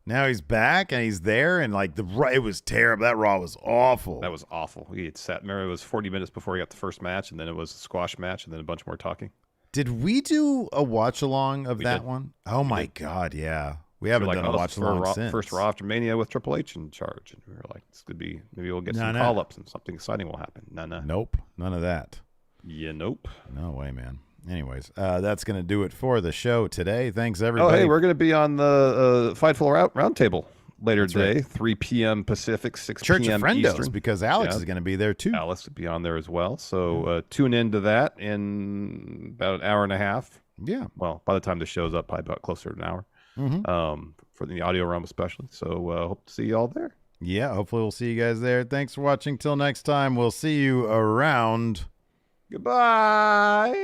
Now he's back and he's there, and like it was terrible. That Raw was awful. That was awful. He had sat. Remember, it was 40 minutes before he got the first match, and then it was a squash match, and then a bunch more talking. Did we do a watch along of that did. one? Oh my God, yeah. We haven't done a watch along since. First Raw after Mania with Triple H in charge, and we were like, "This could be. Maybe we'll get some No. call-ups and something exciting will happen." No. Nope, none of that. Yeah, nope. No way, man. Anyways, that's going to do it for the show today. Thanks, Oh, everybody. hey, we're going to be on the Fightful Roundtable later That's today, right. 3 p.m. Pacific, 6 Church p.m. of Friendos, Eastern. because Alex Yeah. is going to be there too. Alice will be on there as well. So tune into that in about an hour and a half. Yeah. Well, by the time the show's up, probably about closer to an hour. For the audio realm especially. So hope to see you all there. Yeah, hopefully we'll see you guys there. Thanks for watching. Till next time, we'll see you around. Goodbye.